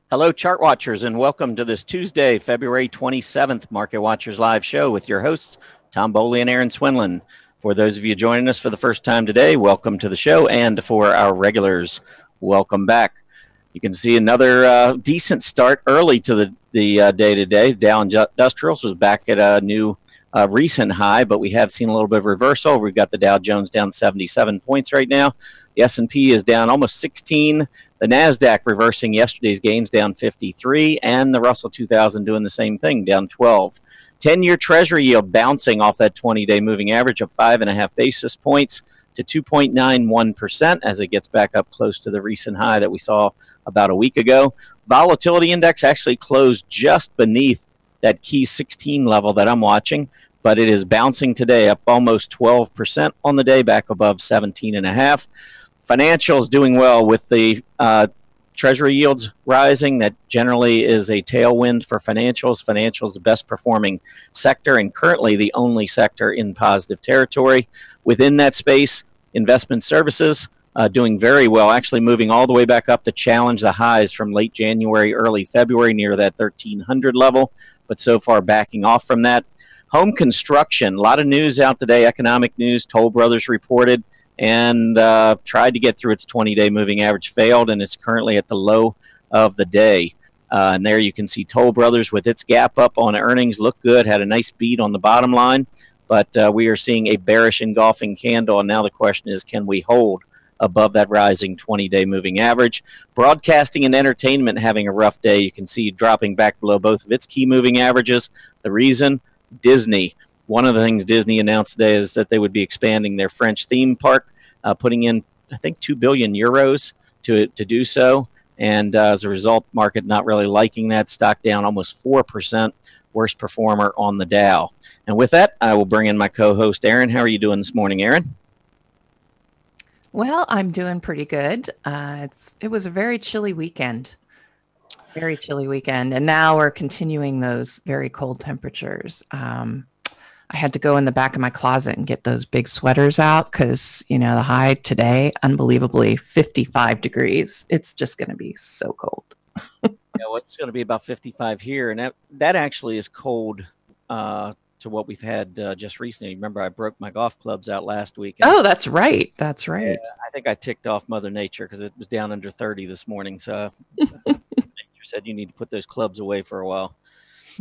Hello, chart watchers, and welcome to this Tuesday, February 27th Market Watchers Live show with your hosts, Tom Boley and Aaron Swinlin. For those of you joining us for the first time today, welcome to the show, and for our regulars, welcome back. You can see another decent start early to the day today. Dow Industrials was back at a new recent high, but we have seen a little bit of reversal. We've got the Dow Jones down 77 points right now. The S&P is down almost 16. The NASDAQ reversing yesterday's gains, down 53, and the Russell 2000 doing the same thing, down 12. 10-year Treasury yield bouncing off that 20-day moving average of 5.5 basis points to 2.91% as it gets back up close to the recent high that we saw about a week ago. Volatility index actually closed just beneath that key 16 level that I'm watching, but it is bouncing today up almost 12% on the day, back above 17.5. Financials doing well with the Treasury yields rising. That generally is a tailwind for financials. Financials the best performing sector and currently the only sector in positive territory. Within that space, investment services doing very well, actually moving all the way back up to challenge the highs from late January, early February near that 1300 level, but so far backing off from that. Home construction, a lot of news out today, economic news. Toll Brothers reported and tried to get through its 20-day moving average, failed, and it's currently at the low of the day. And there you can see Toll Brothers with its gap up on earnings, look good, had a nice beat on the bottom line, but we are seeing a bearish engulfing candle, and now the question is, can we hold above that rising 20-day moving average? Broadcasting and entertainment having a rough day. You can see dropping back below both of its key moving averages. The reason? Disney. One of the things Disney announced today is that they would be expanding their French theme park, putting in, I think, 2 billion euros to do so. And as a result, market not really liking that. Stock down almost 4%, worst performer on the Dow. And with that, I will bring in my co-host, Aaron. How are you doing this morning, Aaron? Well, I'm doing pretty good. It was a very chilly weekend. Very chilly weekend. And now we're continuing those very cold temperatures. I had to go in the back of my closet and get those big sweaters out because, you know, the high today, unbelievably 55 degrees. It's just going to be so cold. Yeah, well, it's going to be about 55 here. And that actually is cold to what we've had just recently. Remember, I broke my golf clubs out last week. Oh, that's right. That's right. Yeah, I think I ticked off Mother Nature because it was down under 30 this morning. So Nature said you need to put those clubs away for a while.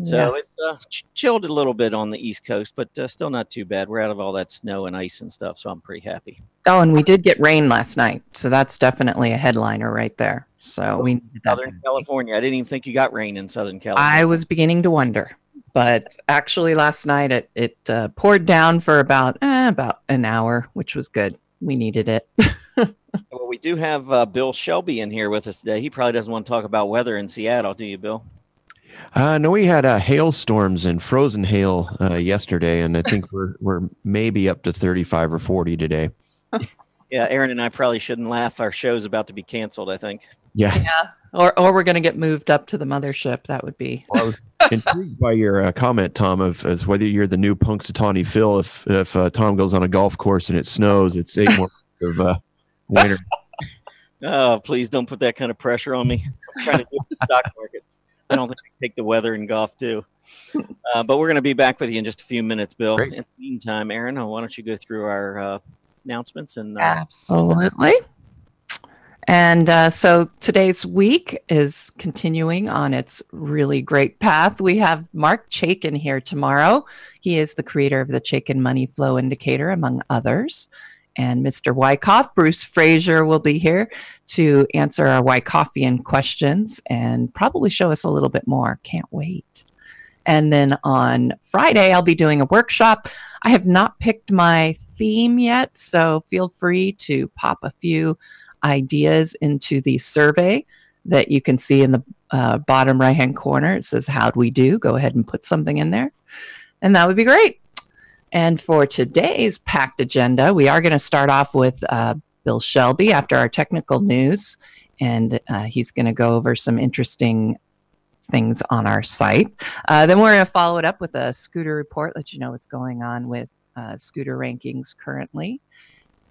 So it chilled a little bit on the East Coast, but still not too bad. We're out of all that snow and ice and stuff, so I'm pretty happy. Oh, and we did get rain last night, so that's definitely a headliner right there. So we needed that. Southern California. I didn't even think you got rain in Southern California. I was beginning to wonder, but actually last night it poured down for about an hour, which was good. We needed it. Well, we do have Bill Shelby in here with us today. He probably doesn't want to talk about weather in Seattle, do you, Bill? No, we had hailstorms and frozen hail yesterday, and I think we're maybe up to 35 or 40 today. Yeah, Aaron and I probably shouldn't laugh. Our show's about to be canceled, I think. Yeah. Or we're going to get moved up to the mothership. That would be. Well, I was intrigued by your comment, Tom, as whether you're the new Punxsutawney Phil. If Tom goes on a golf course and it snows, it's 8 more of winter. Oh, please don't put that kind of pressure on me. I'm trying to do the stock market. I don't think I can take the weather in golf, too. But we're going to be back with you in just a few minutes, Bill. Great. In the meantime, Aaron, why don't you go through our announcements? And Absolutely. And so today's week is continuing on its really great path. We have Mark Chaikin here tomorrow. He is the creator of the Chaikin Money Flow Indicator, among others. And Mr. Wyckoff, Bruce Frazier, will be here to answer our Wyckofian questions and probably show us a little bit more. Can't wait. And then on Friday, I'll be doing a workshop. I have not picked my theme yet, so feel free to pop a few ideas into the survey that you can see in the bottom right-hand corner. It says, how'd we do? Go ahead and put something in there, and that would be great. And for today's packed agenda, we are going to start off with Bill Shelby after our technical news, and he's going to go over some interesting things on our site. Then we're going to follow it up with a scooter report, let you know what's going on with scooter rankings currently.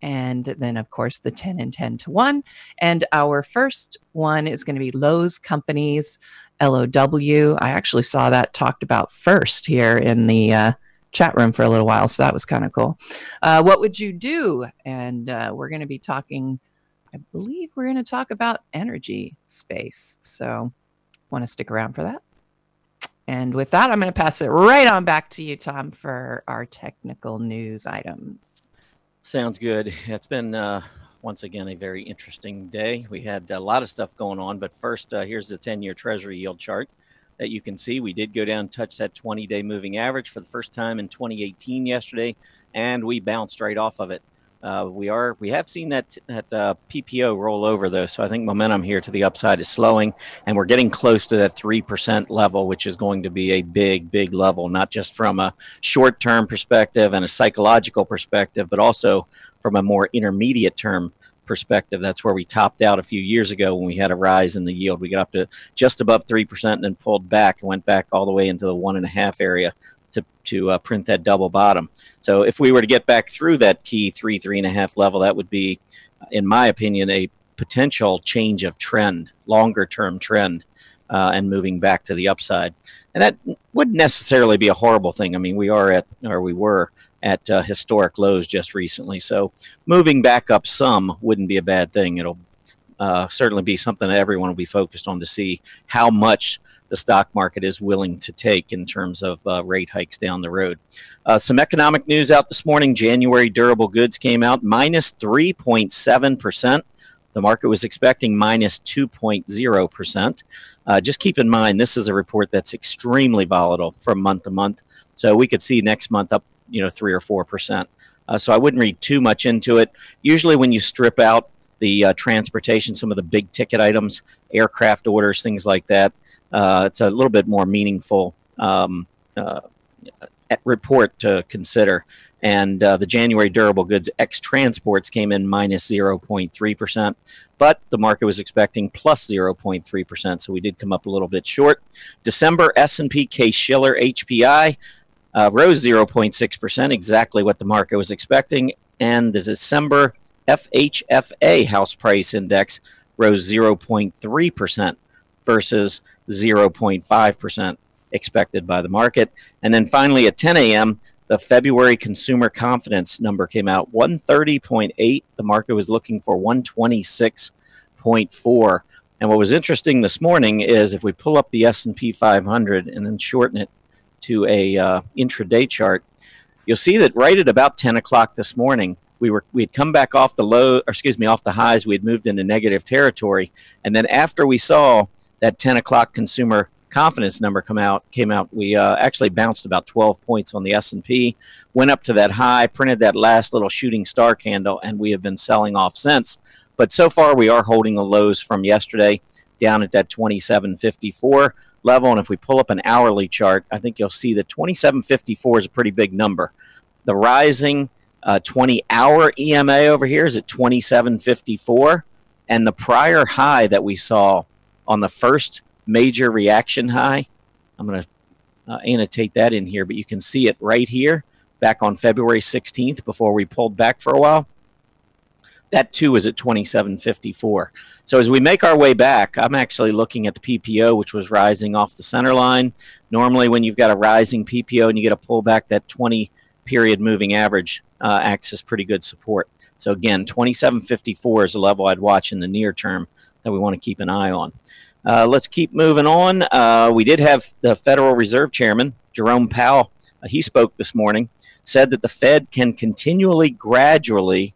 And then, of course, the 10 and 10 to 1. And our first one is going to be Lowe's Companies, LOW. I actually saw that talked about first here in the chat room for a little while, so that was kind of cool. What would you do? And we're going to be talking, I believe we're going to talk about energy space. So want to stick around for that. And with that, I'm going to pass it right on back to you, Tom, for our technical news items. Sounds good. It's been, once again, a very interesting day. We had a lot of stuff going on, but first, here's the 10-year Treasury yield chart that you can see. We did go down and touch that 20-day moving average for the first time in 2018 yesterday, and we bounced right off of it. We have seen that PPO roll over, though, so I think momentum here to the upside is slowing, and we're getting close to that 3% level, which is going to be a big, big level, not just from a short-term perspective and a psychological perspective, but also from a more intermediate-term perspective. That's where we topped out a few years ago when we had a rise in the yield. We got up to just above 3% and then pulled back and went back all the way into the 1.5 area to print that double bottom. So if we were to get back through that key 3.5 level, that would be, in my opinion, a potential change of trend, longer term trend, and moving back to the upside. And that wouldn't necessarily be a horrible thing. I mean, we were at historic lows just recently. So moving back up some wouldn't be a bad thing. It'll certainly be something that everyone will be focused on to see how much the stock market is willing to take in terms of rate hikes down the road. Some economic news out this morning. January durable goods came out minus 3.7%. The market was expecting minus 2.0%. Just keep in mind, this is a report that's extremely volatile from month to month. So we could see next month up, 3 or 4%. So I wouldn't read too much into it. Usually when you strip out the transportation, some of the big ticket items, aircraft orders, things like that, it's a little bit more meaningful report to consider. And the January durable goods ex transports came in minus 0.3%, but the market was expecting plus 0.3%, so we did come up a little bit short. December S&P Case-Shiller HPI rose 0.6%, exactly what the market was expecting, and the December FHFA House Price Index rose 0.3% versus 0.5% expected by the market. And then finally at 10 a.m., the February consumer confidence number came out, 130.8. The market was looking for 126.4. And what was interesting this morning is if we pull up the S&P 500 and then shorten it to a intraday chart, you'll see that right at about 10 o'clock this morning, we'd come back off off the highs. We had moved into negative territory. And then after we saw that 10 o'clock consumer confidence number came out, we actually bounced about 12 points on the S&P, went up to that high, printed that last little shooting star candle, and we have been selling off since. But so far, we are holding the lows from yesterday down at that 27.54 level. And if we pull up an hourly chart, I think you'll see that 27.54 is a pretty big number. The rising 20-hour EMA over here is at 27.54, and the prior high that we saw on the first major reaction high, I'm going to annotate that in here, but you can see it right here back on February 16th before we pulled back for a while. That too is at 27.54. So as we make our way back, I'm actually looking at the PPO, which was rising off the center line. Normally when you've got a rising PPO and you get a pullback, that 20-period moving average acts as pretty good support. So again, 27.54 is a level I'd watch in the near term that we want to keep an eye on. Let's keep moving on. We did have the Federal Reserve Chairman, Jerome Powell. He spoke this morning, said that the Fed can continue gradually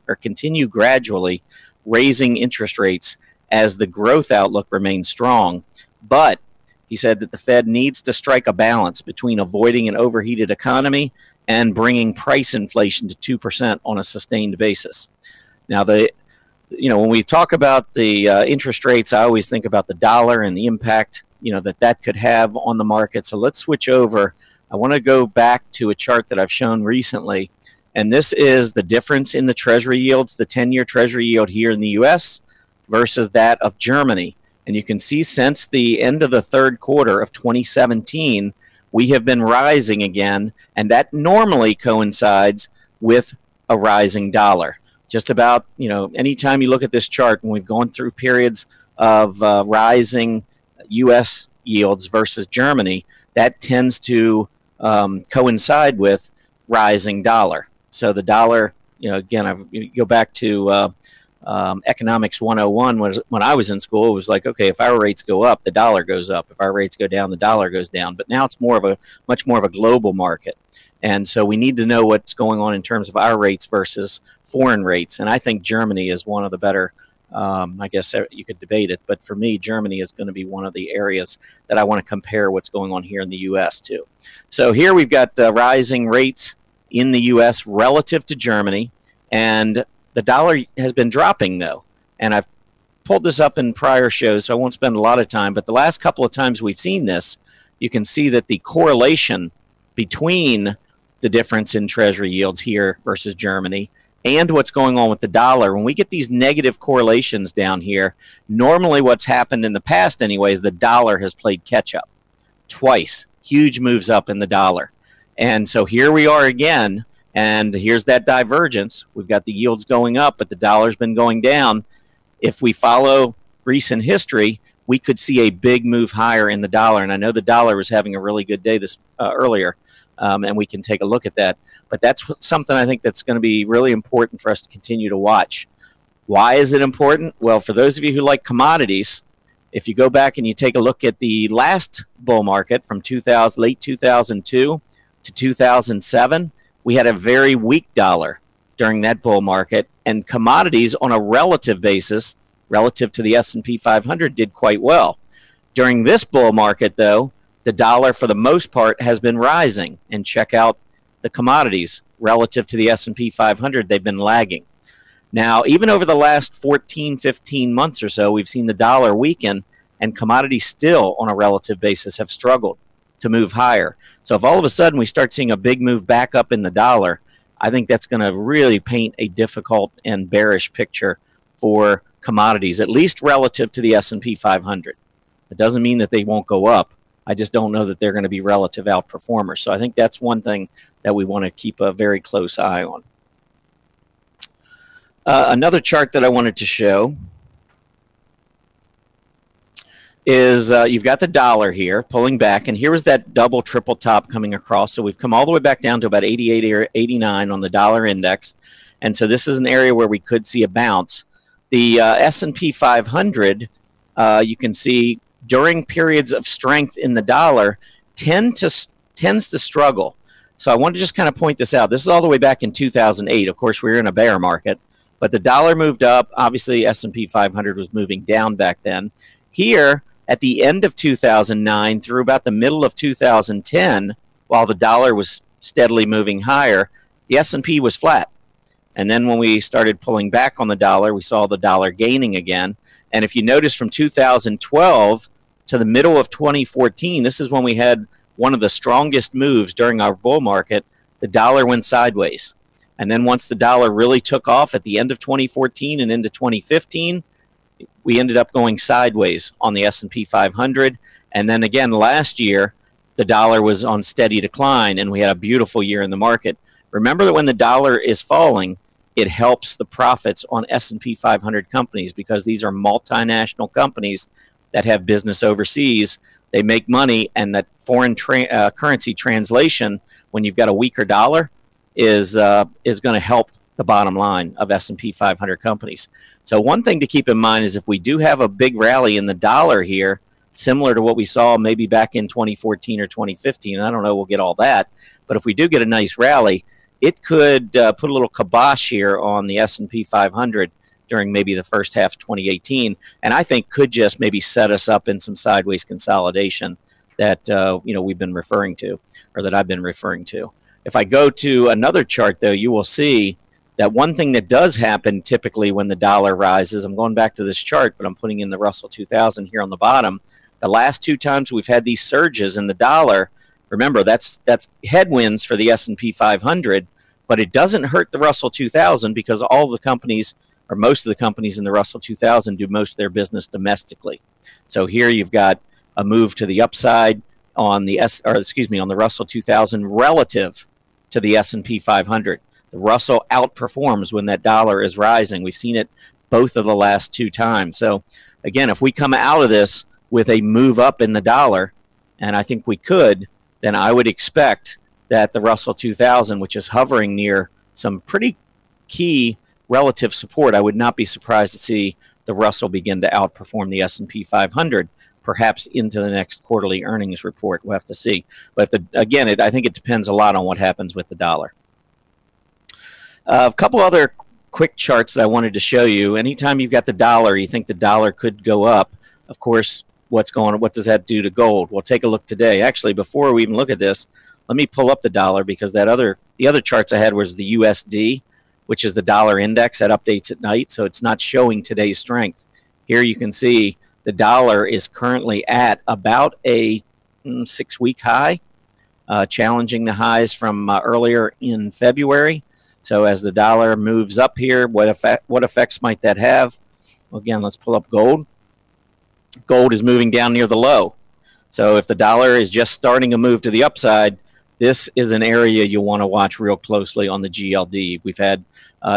raising interest rates as the growth outlook remains strong. But he said that the Fed needs to strike a balance between avoiding an overheated economy and bringing price inflation to 2% on a sustained basis. Now, when we talk about the interest rates, I always think about the dollar and the impact, that could have on the market. So let's switch over. I want to go back to a chart that I've shown recently, and this is the difference in the Treasury yields, the 10-year Treasury yield here in the U.S. versus that of Germany. And you can see since the end of the third quarter of 2017, we have been rising again, and that normally coincides with a rising dollar. Just about, anytime you look at this chart, when we've gone through periods of rising U.S. yields versus Germany, that tends to coincide with rising dollar. So the dollar, again, you go back to Economics 101, when I was in school, it was like, okay, if our rates go up, the dollar goes up. If our rates go down, the dollar goes down. But now it's much more of a global market. And so we need to know what's going on in terms of our rates versus foreign rates. And I think Germany is one of the better, I guess you could debate it, but for me, Germany is going to be one of the areas that I want to compare what's going on here in the U.S. to. So here we've got rising rates in the U.S. relative to Germany, and the dollar has been dropping, though. And I've pulled this up in prior shows, so I won't spend a lot of time, but the last couple of times we've seen this, you can see that the correlation between the difference in Treasury yields here versus Germany and what's going on with the dollar, when we get these negative correlations down here, normally what's happened in the past anyway is the dollar has played catch up twice. Huge moves up in the dollar. And so here we are again, and here's that divergence. We've got the yields going up, but the dollar's been going down. If we follow recent history, we could see a big move higher in the dollar. And I know the dollar was having a really good day this earlier, and we can take a look at that. But that's something I think that's going to be really important for us to continue to watch. Why is it important? Well, for those of you who like commodities, if you go back and you take a look at the last bull market from late 2002 to 2007, we had a very weak dollar during that bull market, and commodities on a relative basis, relative to the S&P 500, did quite well. During this bull market, though, the dollar for the most part has been rising, and check out the commodities relative to the S&P 500, they've been lagging. Now, even over the last 14, 15 months or so, we've seen the dollar weaken, and commodities still, on a relative basis, have struggled to move higher. So if all of a sudden we start seeing a big move back up in the dollar, I think that's going to really paint a difficult and bearish picture for commodities, at least relative to the S&P 500. It doesn't mean that they won't go up. I just don't know that they're going to be relative outperformers. So I think that's one thing that we want to keep a very close eye on. Another chart that I wanted to show is you've got the dollar here pulling back, and here was that double triple top coming across. So we've come all the way back down to about 88 or 89 on the dollar index, and so this is an area where we could see a bounce. The S&P 500, you can see during periods of strength in the dollar tends to struggle. So I want to just kind of point this out. This is all the way back in 2008. Of course, we were in a bear market, but the dollar moved up. Obviously, S&P 500 was moving down back then. Here, at the end of 2009 through about the middle of 2010, while the dollar was steadily moving higher, the S&P was flat. And then when we started pulling back on the dollar, we saw the dollar gaining again. And if you notice from 2012 to the middle of 2014, this is when we had one of the strongest moves during our bull market. The dollar went sideways. And then once the dollar really took off at the end of 2014 and into 2015, we ended up going sideways on the S&P 500. And then again, last year, the dollar was on steady decline, and we had a beautiful year in the market. Remember that when the dollar is falling, it helps the profits on S&P 500 companies, because these are multinational companies that have business overseas. They make money, and that foreign currency translation, when you've got a weaker dollar, is going to help the bottom line of S&P 500 companies. So one thing to keep in mind is if we do have a big rally in the dollar here, similar to what we saw maybe back in 2014 or 2015, I don't know, we'll get all that, but if we do get a nice rally, it could put a little kibosh here on the S&P 500 during maybe the first half of 2018, and I think could just maybe set us up in some sideways consolidation that we've been referring to, or that I've been referring to. If I go to another chart, though, you will see that one thing that does happen typically when the dollar rises, I'm going back to this chart, but I'm putting in the Russell 2000 here on the bottom. The last 2 times we've had these surges in the dollar, remember, that's headwinds for the S&P 500, but it doesn't hurt the Russell 2000 because all the companies, or most of the companies in the Russell 2000, do most of their business domestically. So here you've got a move to the upside on the on the Russell 2000 relative to the S&P 500. The Russell outperforms when that dollar is rising. We've seen it both of the last 2 times. So again, if we come out of this with a move up in the dollar, and I think we could, then I would expect that the Russell 2000, which is hovering near some pretty key relative support, I would not be surprised to see the Russell begin to outperform the S&P 500, perhaps into the next quarterly earnings report. We'll have to see. But again, I think it depends a lot on what happens with the dollar. A couple other quick charts that I wanted to show you. Anytime you've got the dollar, you think the dollar could go up. Of course, what's going on? What does that do to gold? We'll take a look today. Actually, before we even look at this, let me pull up the dollar, because the other charts I had was the USD, which is the dollar index that updates at night. So it's not showing today's strength. Here you can see the dollar is currently at about a 6-week high, challenging the highs from earlier in February. So as the dollar moves up here, what effects might that have? Well, again, let's pull up gold. Gold is moving down near the low. So if the dollar is just starting to move to the upside, this is an area you'll want to watch real closely on the GLD. We've had,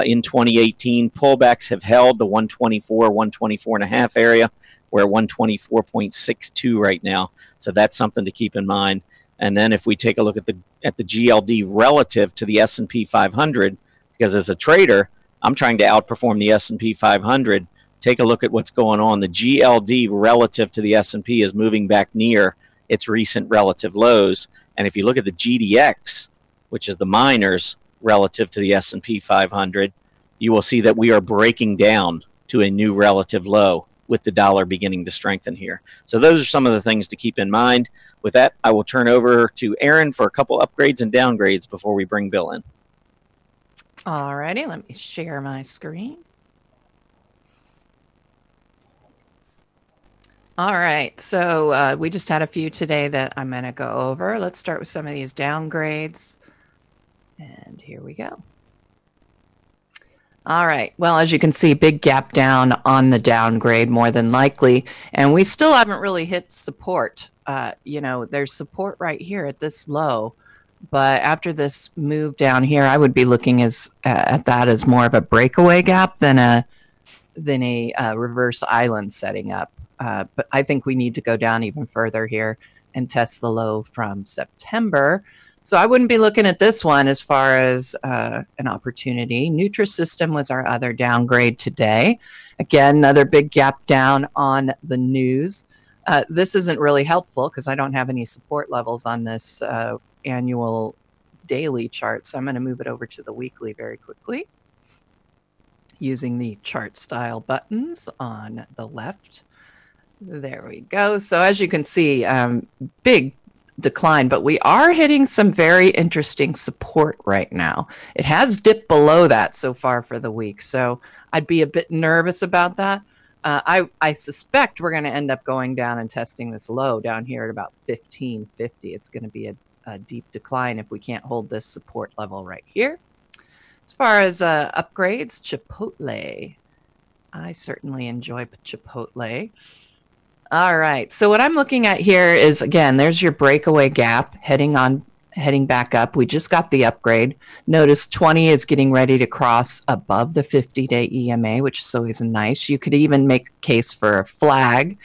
in 2018, pullbacks have held the 124, 124.5 area. We're at 124.62 right now. So that's something to keep in mind. And then if we take a look at the GLD relative to the S&P 500, because as a trader, I'm trying to outperform the S&P 500. Take a look at what's going on. The GLD relative to the S&P is moving back near its recent relative lows. And if you look at the GDX, which is the miners relative to the S&P 500, you will see that we are breaking down to a new relative low with the dollar beginning to strengthen here. So those are some of the things to keep in mind. With that, I will turn over to Aaron for a couple upgrades and downgrades before we bring Bill in. All righty, let me share my screen. All right, so we just had a few today that I'm going to go over. Let's start with some of these downgrades. And here we go. All right, well, as you can see, big gap down on the downgrade more than likely. And we still haven't really hit support. You know, there's support right here at this low. But after this move down here, I would be looking at that as more of a breakaway gap than a reverse island setting up. But I think we need to go down even further here and test the low from September. So I wouldn't be looking at this one as far as an opportunity. Nutrisystem was our other downgrade today. Again, another big gap down on the news. This isn't really helpful because I don't have any support levels on this annual daily chart. So I'm going to move it over to the weekly very quickly using the chart style buttons on the left. There we go. So as you can see, big decline, but we are hitting some very interesting support right now. It has dipped below that so far for the week. So I'd be a bit nervous about that. I suspect we're going to end up going down and testing this low down here at about 1550. It's going to be a deep decline if we can't hold this support level right here. As far as upgrades, Chipotle. I certainly enjoy Chipotle. All right, so what I'm looking at here is, again, there's your breakaway gap heading back up. We just got the upgrade. Notice 20 is getting ready to cross above the 50-day EMA, which is always nice. You could even make a case for a flag.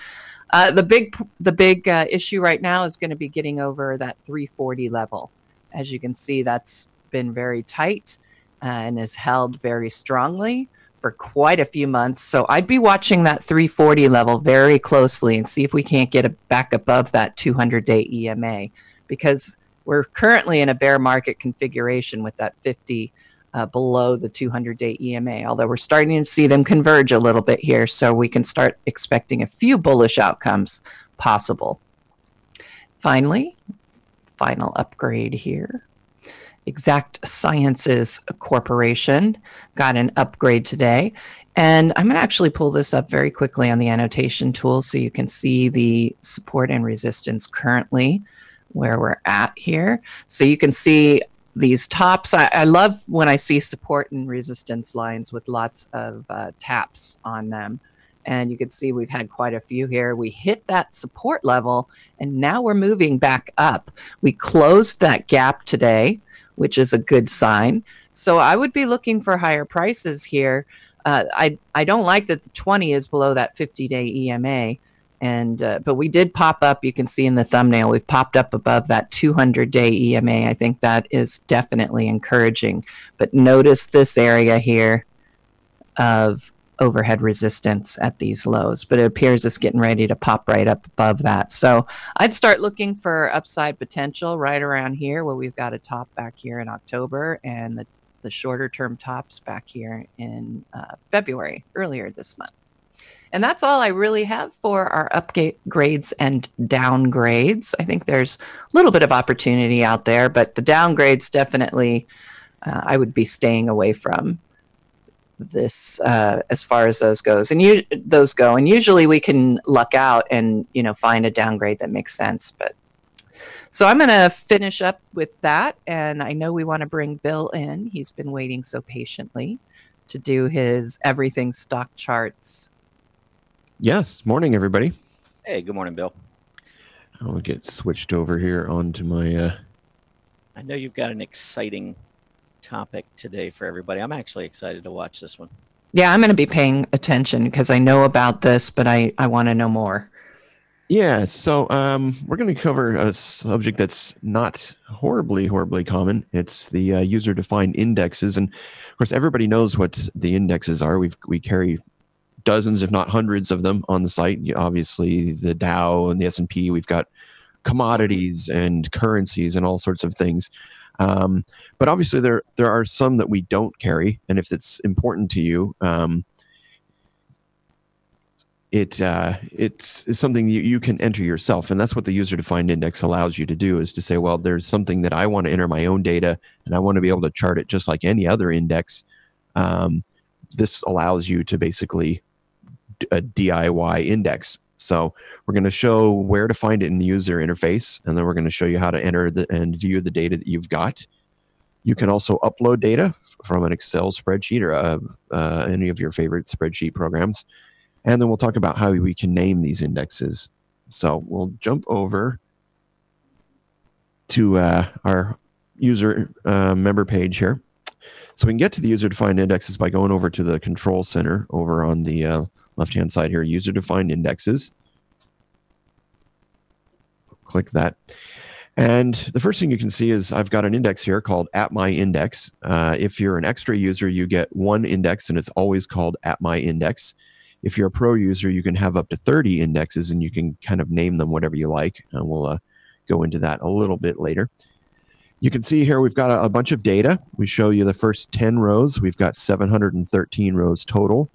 The big issue right now is going to be getting over that 340 level. As you can see, that's been very tight and is held very strongly for quite a few months. So I'd be watching that 340 level very closely and see if we can't get back above that 200-day EMA, because we're currently in a bear market configuration with that 50 below the 200-day EMA, although we're starting to see them converge a little bit here, so we can start expecting a few bullish outcomes possible. Finally, final upgrade here. Exact Sciences Corporation got an upgrade today. And I'm going to actually pull this up very quickly on the annotation tool so you can see the support and resistance currently where we're at here. So you can see these tops. I love when I see support and resistance lines with lots of taps on them. And you can see we've had quite a few here. We hit that support level, and now we're moving back up. We closed that gap today, which is a good sign. So I would be looking for higher prices here. I don't like that the 20 is below that 50-day EMA. But we did pop up, you can see in the thumbnail, we've popped up above that 200-day EMA. I think that is definitely encouraging. But notice this area here of overhead resistance at these lows, but it appears it's getting ready to pop right up above that. So I'd start looking for upside potential right around here where we've got a top back here in October and the shorter term tops back here in February, earlier this month. And that's all I really have for our upgrades and downgrades. I think there's a little bit of opportunity out there, but the downgrades definitely I would be staying away from this as far as those go. And usually we can luck out and find a downgrade that makes sense. But so I'm going to finish up with that, and I know we want to bring Bill in. He's been waiting so patiently to do his everything stock charts. Yes, morning everybody. Hey, good morning, Bill. I'll get switched over here onto my I know you've got an exciting topic today for everybody. I'm actually excited to watch this one. Yeah, I'm going to be paying attention because I know about this, but I want to know more. Yeah, so we're going to cover a subject that's not horribly common. It's the user-defined indexes, and of course, everybody knows what the indexes are. We carry dozens, if not hundreds, of them on the site. Obviously, the Dow and the S&P. We've got commodities and currencies and all sorts of things. But obviously, there are some that we don't carry, and if it's important to you, it's something you can enter yourself, and that's what the user-defined index allows you to do, is to say, well, there's something that I want to enter my own data, and I want to be able to chart it just like any other index. This allows you to basically a DIY index. So we're going to show where to find it in the user interface, and then we're going to show you how to enter and view the data that you've got. You can also upload data from an Excel spreadsheet or any of your favorite spreadsheet programs. And then we'll talk about how we can name these indexes. So we'll jump over to our user member page here. So we can get to the user-defined indexes by going over to the control center over on the left-hand side here, user-defined indexes. Click that. And the first thing you can see is I've got an index here called @MyIndex. If you're an extra user, you get one index, and it's always called @MyIndex. If you're a pro user, you can have up to 30 indexes, and you can kind of name them whatever you like. And we'll go into that a little bit later. You can see here we've got a bunch of data. We show you the first 10 rows. We've got 713 rows total.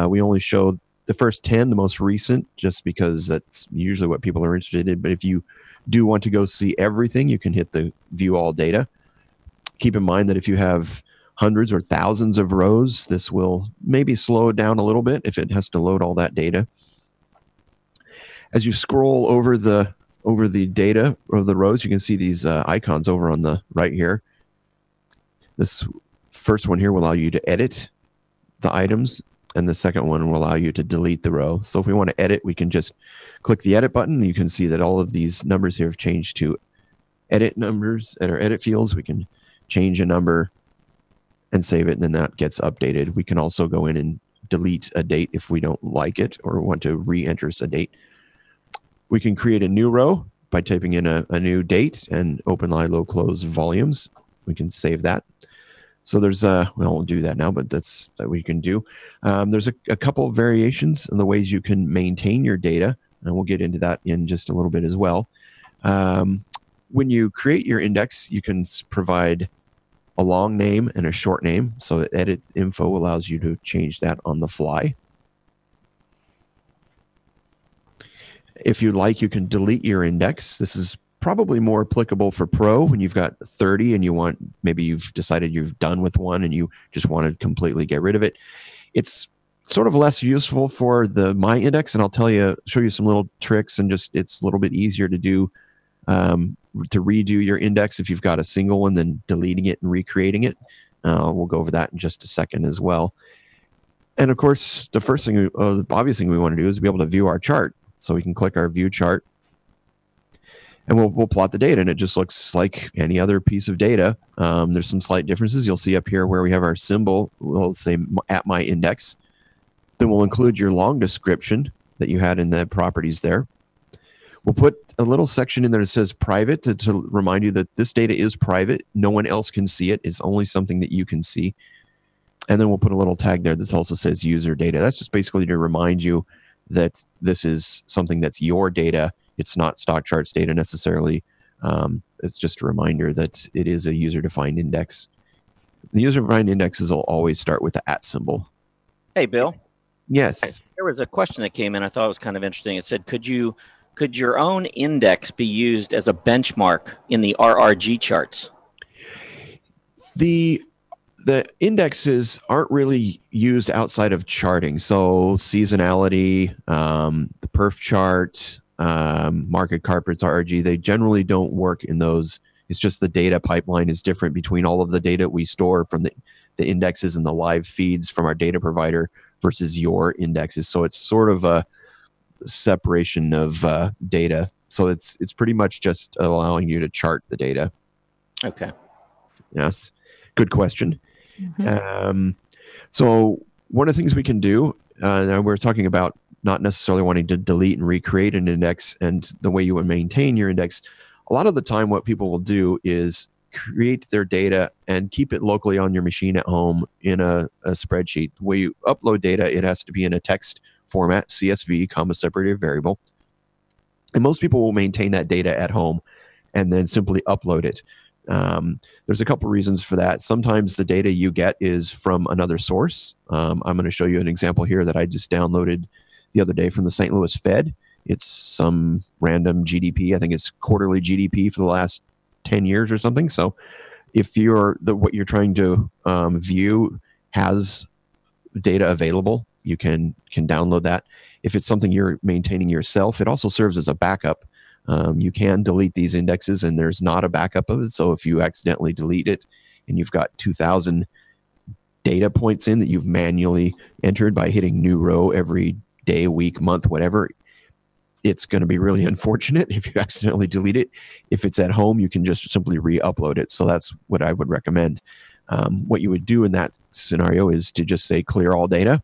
We only show the first 10, the most recent, just because that's usually what people are interested in. But if you do want to go see everything, you can hit the view all data. Keep in mind that if you have hundreds or thousands of rows, this will maybe slow it down a little bit if it has to load all that data. As you scroll over the data of the rows, you can see these icons over on the right here. This first one here will allow you to edit the items, and the second one will allow you to delete the row. So if we want to edit, we can just click the edit button. You can see that all of these numbers here have changed to edit numbers or edit fields. We can change a number and save it, and then that gets updated. We can also go in and delete a date if we don't like it or want to re-enter a date. We can create a new row by typing in a new date and open, line, low, close volumes. We can save that. So there's well, we'll do that now, but that's that we can do. There's a couple of variations in the ways you can maintain your data, and we'll get into that in just a little bit as well. When you create your index, you can provide a long name and a short name. So edit info allows you to change that on the fly. If you'd like, you can delete your index. This is probably more applicable for Pro when you've got 30 and maybe you've decided you've done with one and you just want to completely get rid of it. It's sort of less useful for the My Index, and I'll show you some little tricks, and it's a little bit easier to do, to redo your index if you've got a single one than deleting it and recreating it. We'll go over that in just a second as well. And of course, the first thing, the obvious thing we want to do is be able to view our chart. So we can click our view chart, and we'll plot the data, and it just looks like any other piece of data. There's some slight differences. You'll see up here where we have our symbol, we'll say at my index. Then we'll include your long description that you had in the properties there. We'll put a little section in there that says private to remind you that this data is private. No one else can see it. It's only something that you can see. And then we'll put a little tag there that also says user data. That's just basically to remind you that this is something that's your data. It's not StockCharts data necessarily. It's just a reminder that it is a user-defined index. The user-defined indexes will always start with the @ symbol. Hey, Bill. Yes. There was a question that came in. I thought it was kind of interesting. It said, could your own index be used as a benchmark in the RRG charts? The indexes aren't really used outside of charting. So seasonality, the perf chart, market carpets, RRG, they generally don't work in those. It's just the data pipeline is different between all of the data we store from the indexes and the live feeds from our data provider versus your indexes. So it's sort of a separation of data. So it's pretty much just allowing you to chart the data. Okay. Yes. Good question. Mm-hmm. So one of the things we can do, we're talking about not necessarily wanting to delete and recreate an index and the way you would maintain your index. A lot of the time what people will do is create their data and keep it locally on your machine at home in a spreadsheet. The way you upload data, it has to be in a text format, CSV, comma separated variable. And most people will maintain that data at home and then simply upload it. There's a couple reasons for that. Sometimes the data you get is from another source. I'm going to show you an example here that I just downloaded the other day from the St. Louis Fed. It's some random GDP. I think it's quarterly GDP for the last 10 years or something. So if what you're trying to view has data available, you can download that. If it's something you're maintaining yourself, it also serves as a backup. You can delete these indexes and there's not a backup of it. So if you accidentally delete it and you've got 2,000 data points in that you've manually entered by hitting new row every day, week, month, whatever, it's going to be really unfortunate if you accidentally delete it. If it's at home, you can just simply re-upload it. So that's what I would recommend. What you would do in that scenario is to just say clear all data.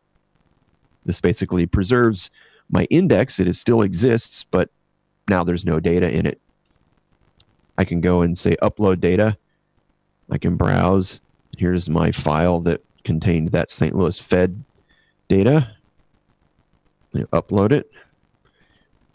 This basically preserves my index. It still exists, but now there's no data in it. I can go and say upload data. I can browse. Here's my file that contained that St. Louis Fed data. Upload it.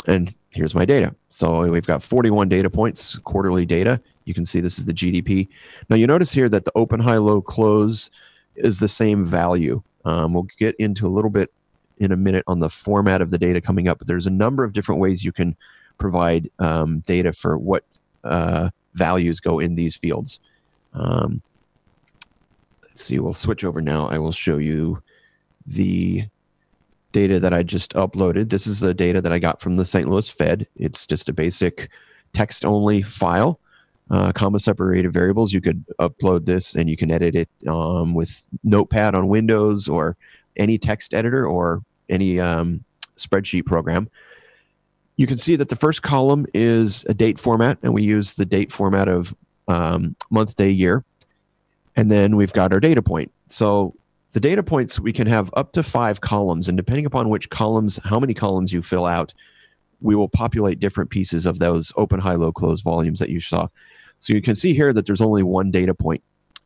And here's my data. So we've got 41 data points, quarterly data. You can see this is the GDP. Now you notice here that the open, high, low, close is the same value. We'll get into a little bit in a minute on the format of the data coming up, but there's a number of different ways you can provide data for what values go in these fields. Let's see, we'll switch over now. I will show you the data that I just uploaded. This is the data that I got from the St. Louis Fed. It's just a basic text-only file, comma separated variables. You could upload this and you can edit it with Notepad on Windows or any text editor or any spreadsheet program. You can see that the first column is a date format, and we use the date format of month, day, year. And then we've got our data point. So the data points, we can have up to 5 columns, and depending upon which columns, how many columns you fill out, we will populate different pieces of those open, high, low, close volumes that you saw. So you can see here that there's only one data point,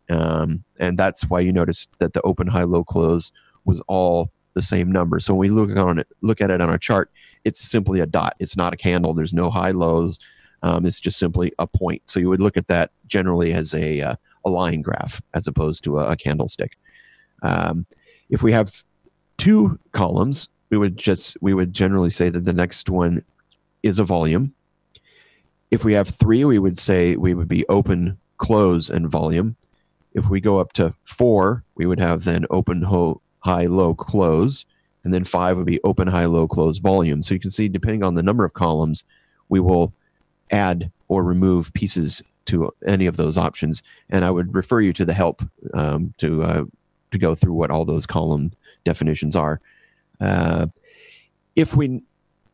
and that's why you noticed that the open, high, low, close was all the same number. So when we look at it on our chart, it's simply a dot. It's not a candle. There's no high lows. It's just simply a point. So you would look at that generally as a line graph as opposed to a candlestick. If we have 2 columns, we would generally say that the next one is a volume. If we have 3, we would say we would be open, close, and volume. If we go up to 4, we would have then open, high, low, close. And then 5 would be open, high, low, close, volume. So you can see, depending on the number of columns, we will add or remove pieces to any of those options. And I would refer you to the help to go through what all those column definitions are. If we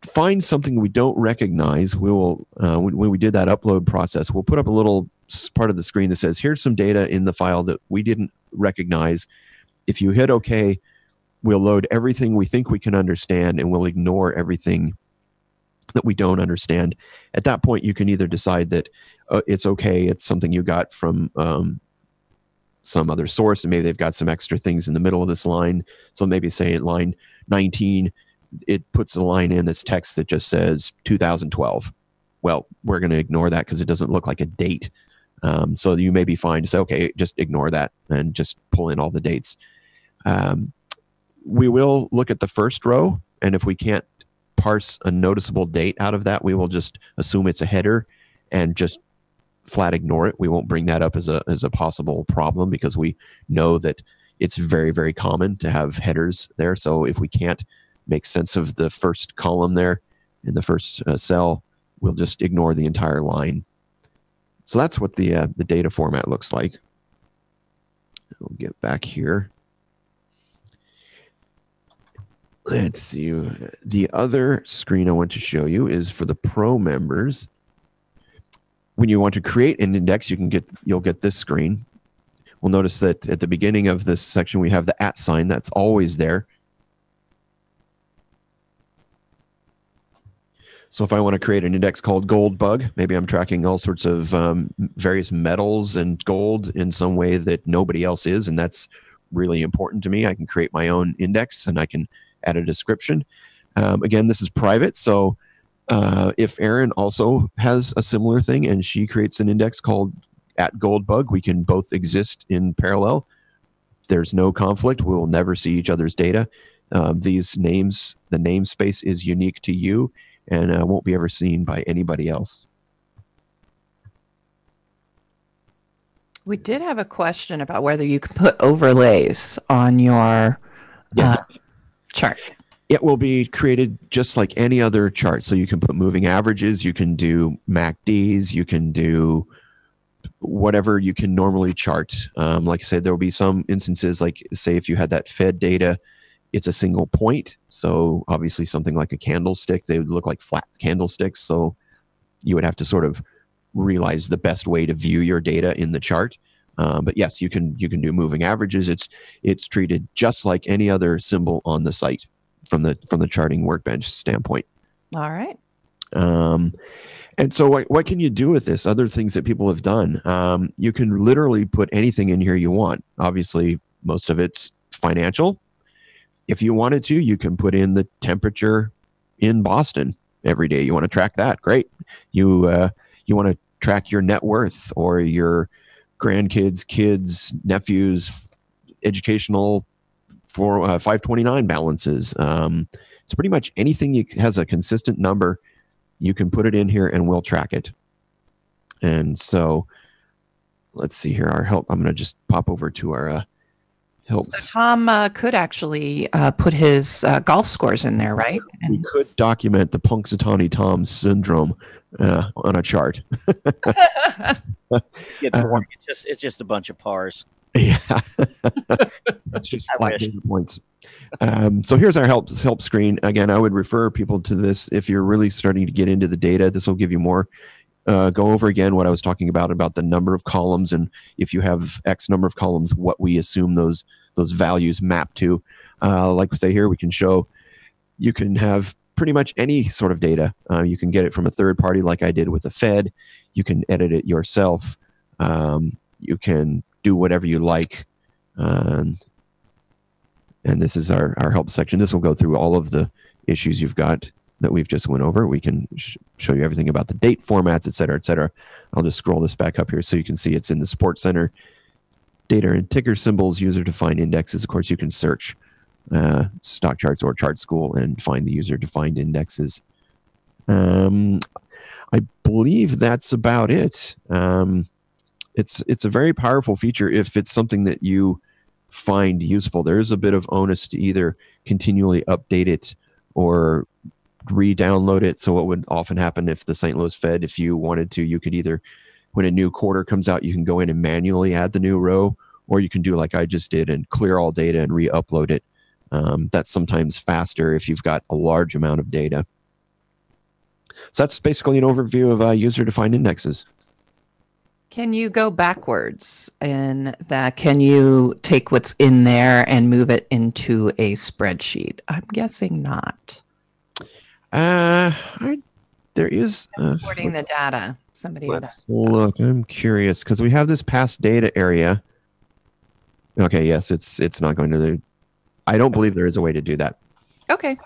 find something we don't recognize, we will, when we did that upload process, we'll put up a little part of the screen that says, here's some data in the file that we didn't recognize. If you hit OK, we'll load everything we think we can understand, and we'll ignore everything that we don't understand. At that point, you can either decide that it's okay, it's something you got from some other source, and maybe they've got some extra things in the middle of this line. So maybe say at line 19, it puts a line in that's text that just says 2012. Well, we're going to ignore that because it doesn't look like a date. So you may be fine to say, okay, just ignore that and just pull in all the dates. We will look at the first row, and if we can't parse a noticeable date out of that, we will just assume it's a header and just flat ignore it. We won't bring that up as a possible problem because we know that it's very, very common to have headers there. So if we can't make sense of the first column there in the first cell, we'll just ignore the entire line. So that's what the data format looks like. We'll get back here. Let's see. The other screen I want to show you is for the pro members. When you want to create an index, you'll get this screen. We'll notice that at the beginning of this section, we have the @ sign. That's always there. So if I want to create an index called Gold Bug, maybe I'm tracking all sorts of various metals and gold in some way that nobody else is, and that's really important to me. I can create my own index, and I can add a description. Again, this is private, so if Erin also has a similar thing and she creates an index called @GoldBug, we can both exist in parallel. There's no conflict. We will never see each other's data. These names, the namespace is unique to you and won't be ever seen by anybody else. We did have a question about whether you can put overlays on your chart. It will be created just like any other chart. So you can put moving averages, you can do MACDs, you can do whatever you can normally chart. Like I said, there will be some instances, like say if you had that Fed data, it's a single point. So obviously something like a candlestick, they would look like flat candlesticks. So you would have to sort of realize the best way to view your data in the chart. But yes, you can do moving averages. It's treated just like any other symbol on the site from the charting workbench standpoint. All right. And so what can you do with this? Other things that people have done. You can literally put anything in here you want. Obviously, most of it's financial. If you wanted to, you can put in the temperature in Boston every day. You want to track that? Great. You want to track your net worth or your grandkids, kids, nephews, educational for 529 balances. It's pretty much anything has a consistent number. You can put it in here and we'll track it. And so let's see here, our help. I'm going to just pop over to our help. So Tom could actually put his golf scores in there, right? We could document the Punxsutawney Tom syndrome on a chart. It's just a bunch of pars. Yeah, it's just flat data points. So here's our help screen. Again, I would refer people to this if you're really starting to get into the data. This will give you more. Go over again what I was talking about the number of columns, and if you have X number of columns, what we assume those values map to. Like we say here, we can show you can have pretty much any sort of data. You can get it from a third party, like I did with the Fed. You can edit it yourself. You can do whatever you like. And this is our help section. This will go through all of the issues you've got that we've just went over. We can show you everything about the date formats, et cetera, et cetera. I'll just scroll this back up here so you can see it's in the Support Center. Data and ticker symbols, user-defined indexes. Of course, you can search StockCharts or Chart School and find the user-defined indexes. I believe that's about it. It's a very powerful feature if it's something that you find useful. There is a bit of onus to either continually update it or re-download it. So what would often happen if the St. Louis Fed, if you wanted to, you could either, when a new quarter comes out, you can go in and manually add the new row, or you can do like I just did and clear all data and re-upload it. That's sometimes faster if you've got a large amount of data. So that's basically an overview of user-defined indexes. Can you go backwards in that? Can you take what's in there and move it into a spreadsheet? I'm guessing not. There is Exporting the data. Somebody had let's look. I'm curious because we have this past data area. Okay, yes, it's not going to the. I don't believe there is a way to do that. Okay.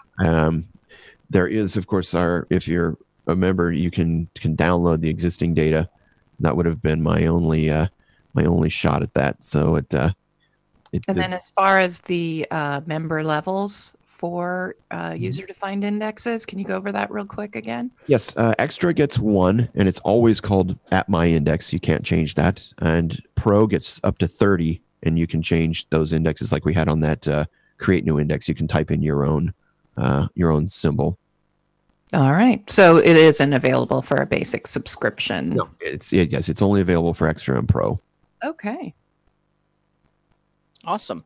There is, of course, if you're a member, you can download the existing data. That would have been my only shot at that. So and then as far as the member levels for user-defined indexes, can you go over that real quick again? Yes, Extra gets 1, and it's always called at my index. You can't change that. And Pro gets up to 30, and you can change those indexes like we had on that create new index. You can type in your own symbol. All right. So it isn't available for a basic subscription. No, yes, it's only available for Extra and Pro. Okay. Awesome.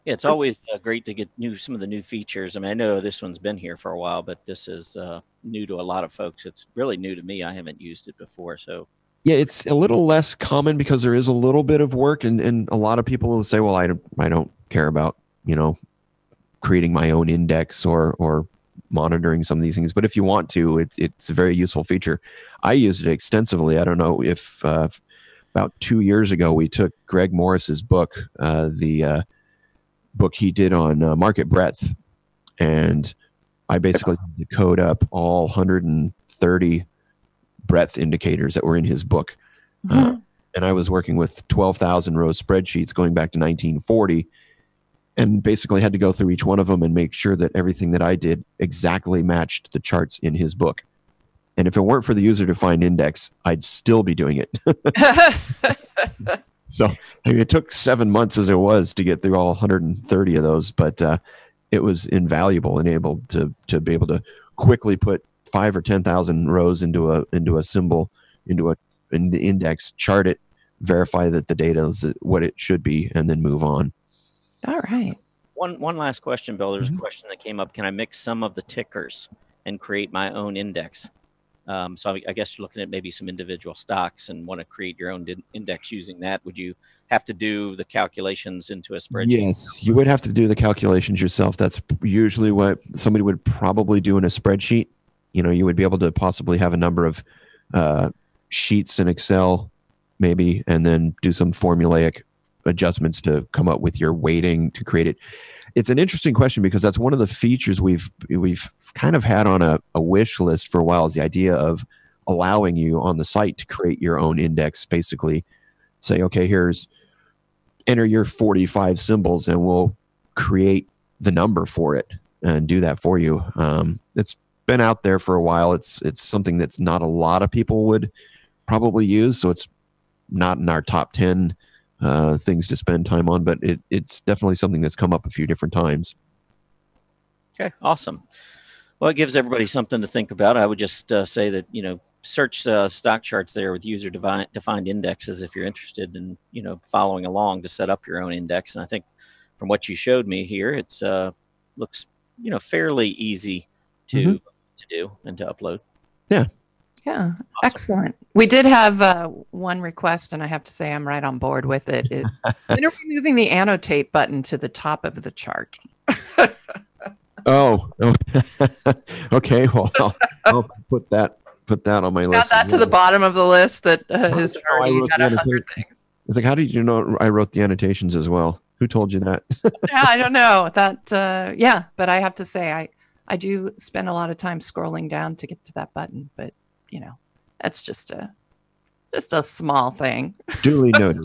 Yeah, it's always great to get some of the new features. I mean, I know this one's been here for a while, but this is new to a lot of folks. It's really new to me. I haven't used it before, so. Yeah, it's a little less common because there is a little bit of work, and a lot of people will say, well, I don't care about, creating my own index or monitoring some of these things. But if you want to, it's a very useful feature. I used it extensively. I don't know if about 2 years ago, we took Greg Morris's book, the book he did on market breadth, and I basically had to code up all 130 breadth indicators that were in his book. And I was working with 12,000 row spreadsheets going back to 1940, and basically had to go through each one of them and make sure that everything that I did exactly matched the charts in his book. And if it weren't for the user-defined index, I'd still be doing it. So it took 7 months as it was to get through all 130 of those, but it was invaluable and able to be able to quickly put 5,000 or 10,000 rows into a symbol, in the index, chart it, verify that the data is what it should be, and then move on. All right. One last question, Bill. There's a question that came up. Can I mix some of the tickers and create my own index? So I guess you're looking at maybe some individual stocks and want to create your own index using that. Would you have to do the calculations into a spreadsheet? Yes, you would have to do the calculations yourself. That's usually what somebody would probably do in a spreadsheet. You would be able to possibly have a number of sheets in Excel, maybe, and then do some formulaic adjustments to come up with your weighting to create it. It's an interesting question because that's one of the features we've kind of had on a wish list for a while, is the idea of allowing you on the site to create your own index. Basically say, okay, enter your 45 symbols and we'll create the number for it and do that for you. It's been out there for a while. It's something that's not a lot of people would probably use, so it's not in our top 10 things to spend time on, but it's definitely something that's come up a few different times. Okay, awesome. Well, it gives everybody something to think about. I would just say that, search StockCharts there with user-defined indexes if you're interested in, following along to set up your own index. And I think from what you showed me here, it's looks, fairly easy to do and to upload. Yeah. Yeah, awesome. Excellent. We did have one request, and I have to say I'm right on board with it, is when are we moving the annotate button to the top of the chart? Oh, okay. Well, I'll put that on my list. Add that to the bottom of the list that is already got 100 things. It's like, how did you know I wrote the annotations as well? Who told you that? Yeah, I don't know. That, yeah, but I have to say I do spend a lot of time scrolling down to get to that button, but that's just a small thing. Duly noted.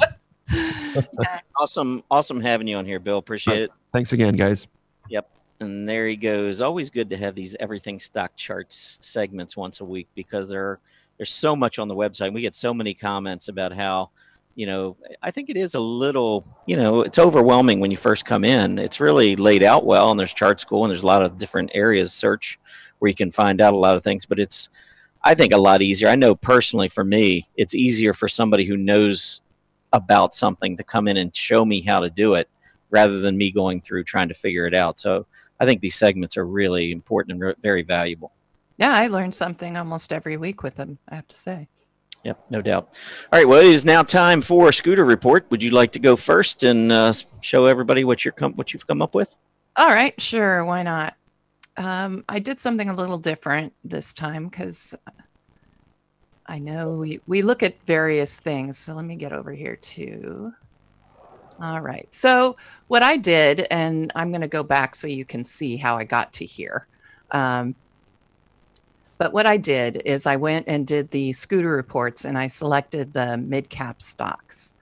Awesome having you on here, Bill. Appreciate it. Thanks again, guys. Yep. And there he goes. Always good to have these everything stock charts segments once a week, because there's so much on the website. We get so many comments about how, I think it is a little, it's overwhelming when you first come in. It's really laid out well, and there's Chart School, and there's a lot of different areas search where you can find out a lot of things. But it's, I think, a lot easier. I know personally for me, it's easier for somebody who knows about something to come in and show me how to do it, rather than me going through trying to figure it out. So I think these segments are really important and very valuable. Yeah, I learn something almost every week with them, I have to say. Yep, no doubt. All right, well, it is now time for Scooter Report. Would you like to go first and show everybody what you've come up with? All right, sure, why not? I did something a little different this time because I know we look at various things. So let me get over here too. All right, so what I did, and I'm going to go back so you can see how I got to here. But what I did is I went and did the Scooter reports, and I selected the mid-cap stocks.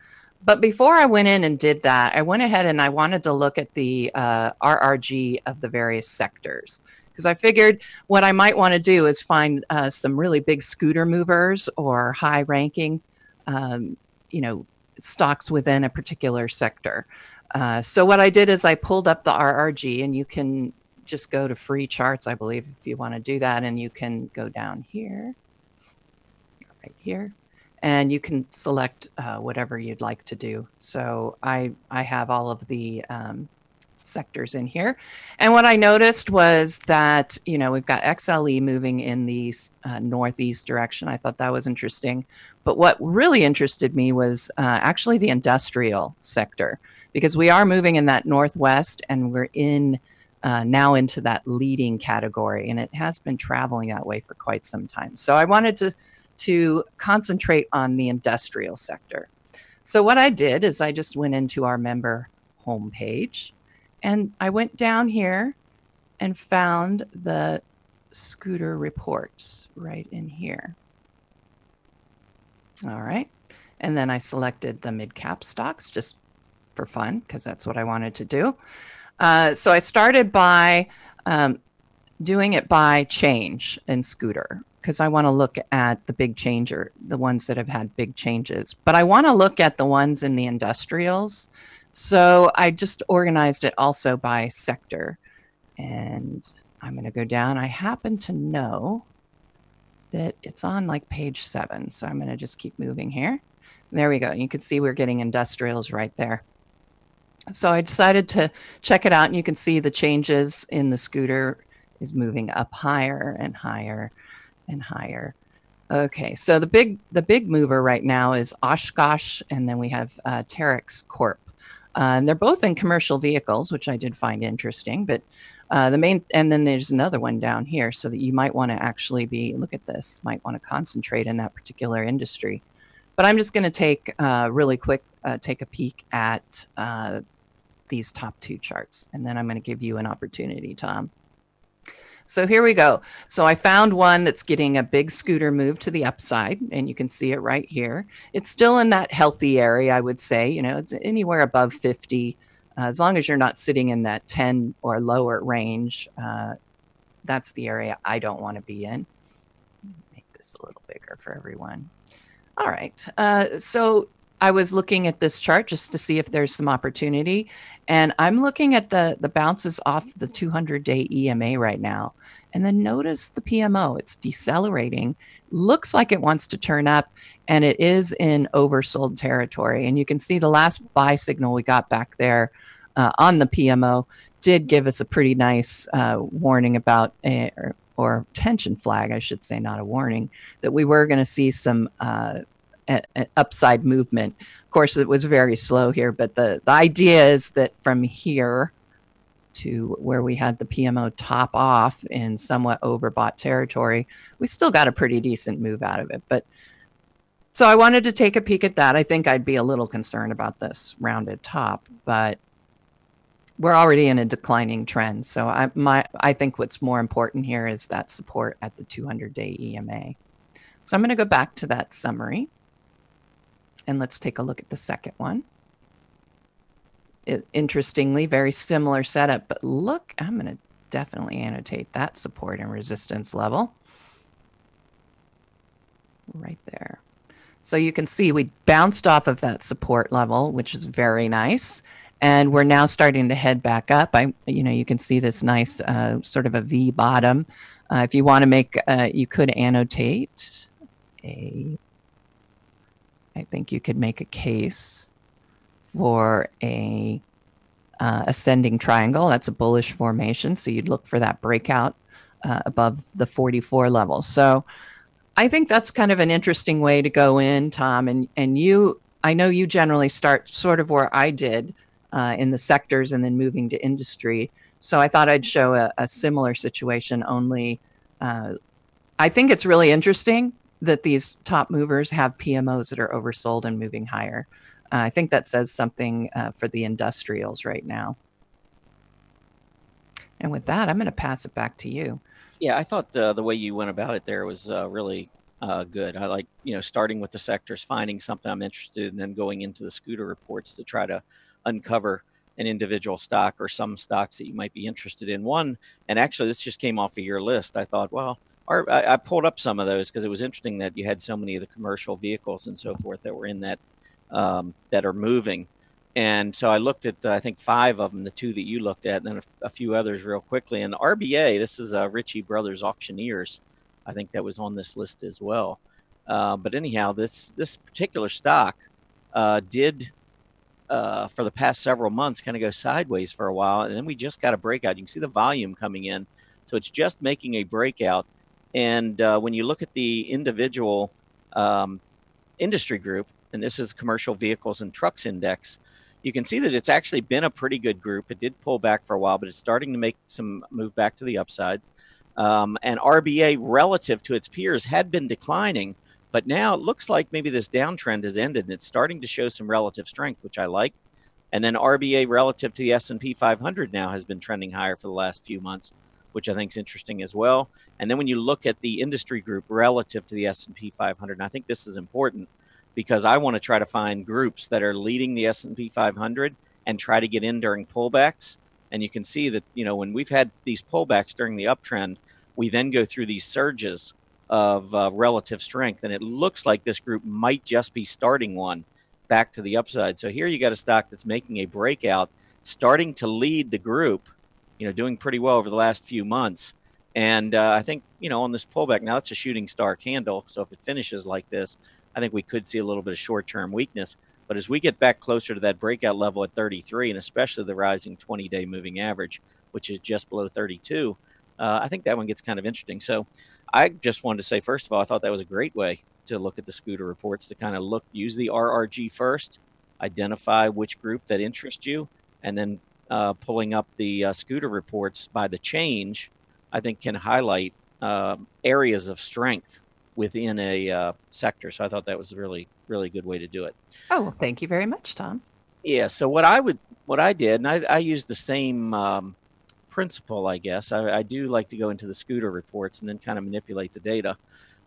But before I went in and did that, I went ahead and I wanted to look at the RRG of the various sectors, because I figured what I might want to do is find some really big scooter movers or high-ranking, stocks within a particular sector. So what I did is I pulled up the RRG, and you can just go to free charts, I believe, if you want to do that. And you can go down here, right here, and you can select whatever you'd like to do. So I have all of the sectors in here. And what I noticed was that, we've got XLE moving in the northeast direction. I thought that was interesting. But what really interested me was actually the industrial sector, because we are moving in that northwest, and we're in now into that leading category, and it has been traveling that way for quite some time. So I wanted to concentrate on the industrial sector. So what I did is I just went into our member homepage, and I went down here and found the Scooter reports right in here. All right. And then I selected the mid-cap stocks just for fun, because that's what I wanted to do. So I started by doing it by change in Scooter, because I want to look at the big changer, the ones that have had big changes. But I want to look at the ones in the industrials. So I just organized it also by sector. And I'm going to go down. I happen to know that it's on like page 7. So I'm going to just keep moving here. There we go. You can see we're getting industrials right there. So I decided to check it out, and you can see the changes in the Scooter is moving up higher and higher and higher. Okay, so the big mover right now is Oshkosh, and then we have Terex Corp. And they're both in commercial vehicles, which I did find interesting. But the main, and then there's another one down here, so that you might want to actually look at this, might want to concentrate in that particular industry. But I'm just going to take really quick, take a peek at these top 2 charts, and then I'm going to give you an opportunity, Tom. So here we go. So I found one that's getting a big Scooter move to the upside, and you can see it right here. It's still in that healthy area, I would say. It's anywhere above 50. As long as you're not sitting in that 10 or lower range, that's the area I don't want to be in. Make this a little bigger for everyone. All right. So I was looking at this chart just to see if there's some opportunity, and I'm looking at the bounces off the 200-day EMA right now. And then notice the PMO, it's decelerating. Looks like it wants to turn up, and it is in oversold territory. And you can see the last buy signal we got back there on the PMO did give us a pretty nice warning about, or tension flag, I should say, not a warning, that we were going to see some upside movement. Of course, it was very slow here, but the idea is that from here to where we had the PMO top off in somewhat overbought territory, we still got a pretty decent move out of it. But so I wanted to take a peek at that. I think I'd be a little concerned about this rounded top, but we're already in a declining trend. So I think what's more important here is that support at the 200-day EMA. So I'm going to go back to that summary. And let's take a look at the second one. Interestingly, very similar setup, but look, I'm going to definitely annotate that support and resistance level right there. So you can see we bounced off of that support level, which is very nice. And we're now starting to head back up. You can see this nice sort of a V bottom. If you want to make, you could annotate I think you could make a case for a ascending triangle. That's a bullish formation. So you'd look for that breakout above the 44 level. So I think that's kind of an interesting way to go in, Tom. And I know you generally start sort of where I did in the sectors and then moving to industry. So I thought I'd show a similar situation, only I think it's really interesting that these top movers have PMOs that are oversold and moving higher. I think that says something for the industrials right now. And with that, I'm going to pass it back to you. Yeah, I thought the way you went about it there was really good. I like, starting with the sectors, finding something I'm interested in, and then going into the scooter reports to try to uncover an individual stock or some stocks that you might be interested in. One, and actually this just came off of your list. I thought, well, I pulled up some of those because it was interesting that you had so many of the commercial vehicles and so forth that were in that that are moving. And so I looked at, I think 5 of them, the 2 that you looked at, and then a few others real quickly. And RBA, this is Ritchie Brothers Auctioneers. I think that was on this list as well. But anyhow, this particular stock did, for the past several months, kind of go sideways for a while. And then we just got a breakout. You can see the volume coming in. So it's just making a breakout. And when you look at the individual industry group, and this is Commercial Vehicles and Trucks Index, you can see that it's actually been a pretty good group. It did pull back for a while, but it's starting to make some move back to the upside. And RBA, relative to its peers, had been declining, but now it looks like maybe this downtrend has ended, and it's starting to show some relative strength, which I like. And then RBA relative to the S&P 500 now has been trending higher for the last few months, which I think is interesting as well. And then when you look at the industry group relative to the S&P 500, and I think this is important, because I want to try to find groups that are leading the S&P 500 and try to get in during pullbacks. And you can see that, when we've had these pullbacks during the uptrend, we then go through these surges of relative strength. And it looks like this group might just be starting one back to the upside. So here you got a stock that's making a breakout, starting to lead the group, doing pretty well over the last few months. And I think, on this pullback, now it's a shooting star candle. So if it finishes like this, I think we could see a little bit of short-term weakness. But as we get back closer to that breakout level at 33, and especially the rising 20-day moving average, which is just below 32, I think that one gets kind of interesting. So I just wanted to say, first of all, I thought that was a great way to look at the scooter reports, to kind of use the RRG first, identify which group that interests you, and then pulling up the scooter reports by the change, I think can highlight areas of strength within a sector. So I thought that was a really, really good way to do it. Oh, well, thank you very much, Tom. Yeah. So what I did, and I used the same principle, I guess. I do like to go into the scooter reports and then kind of manipulate the data.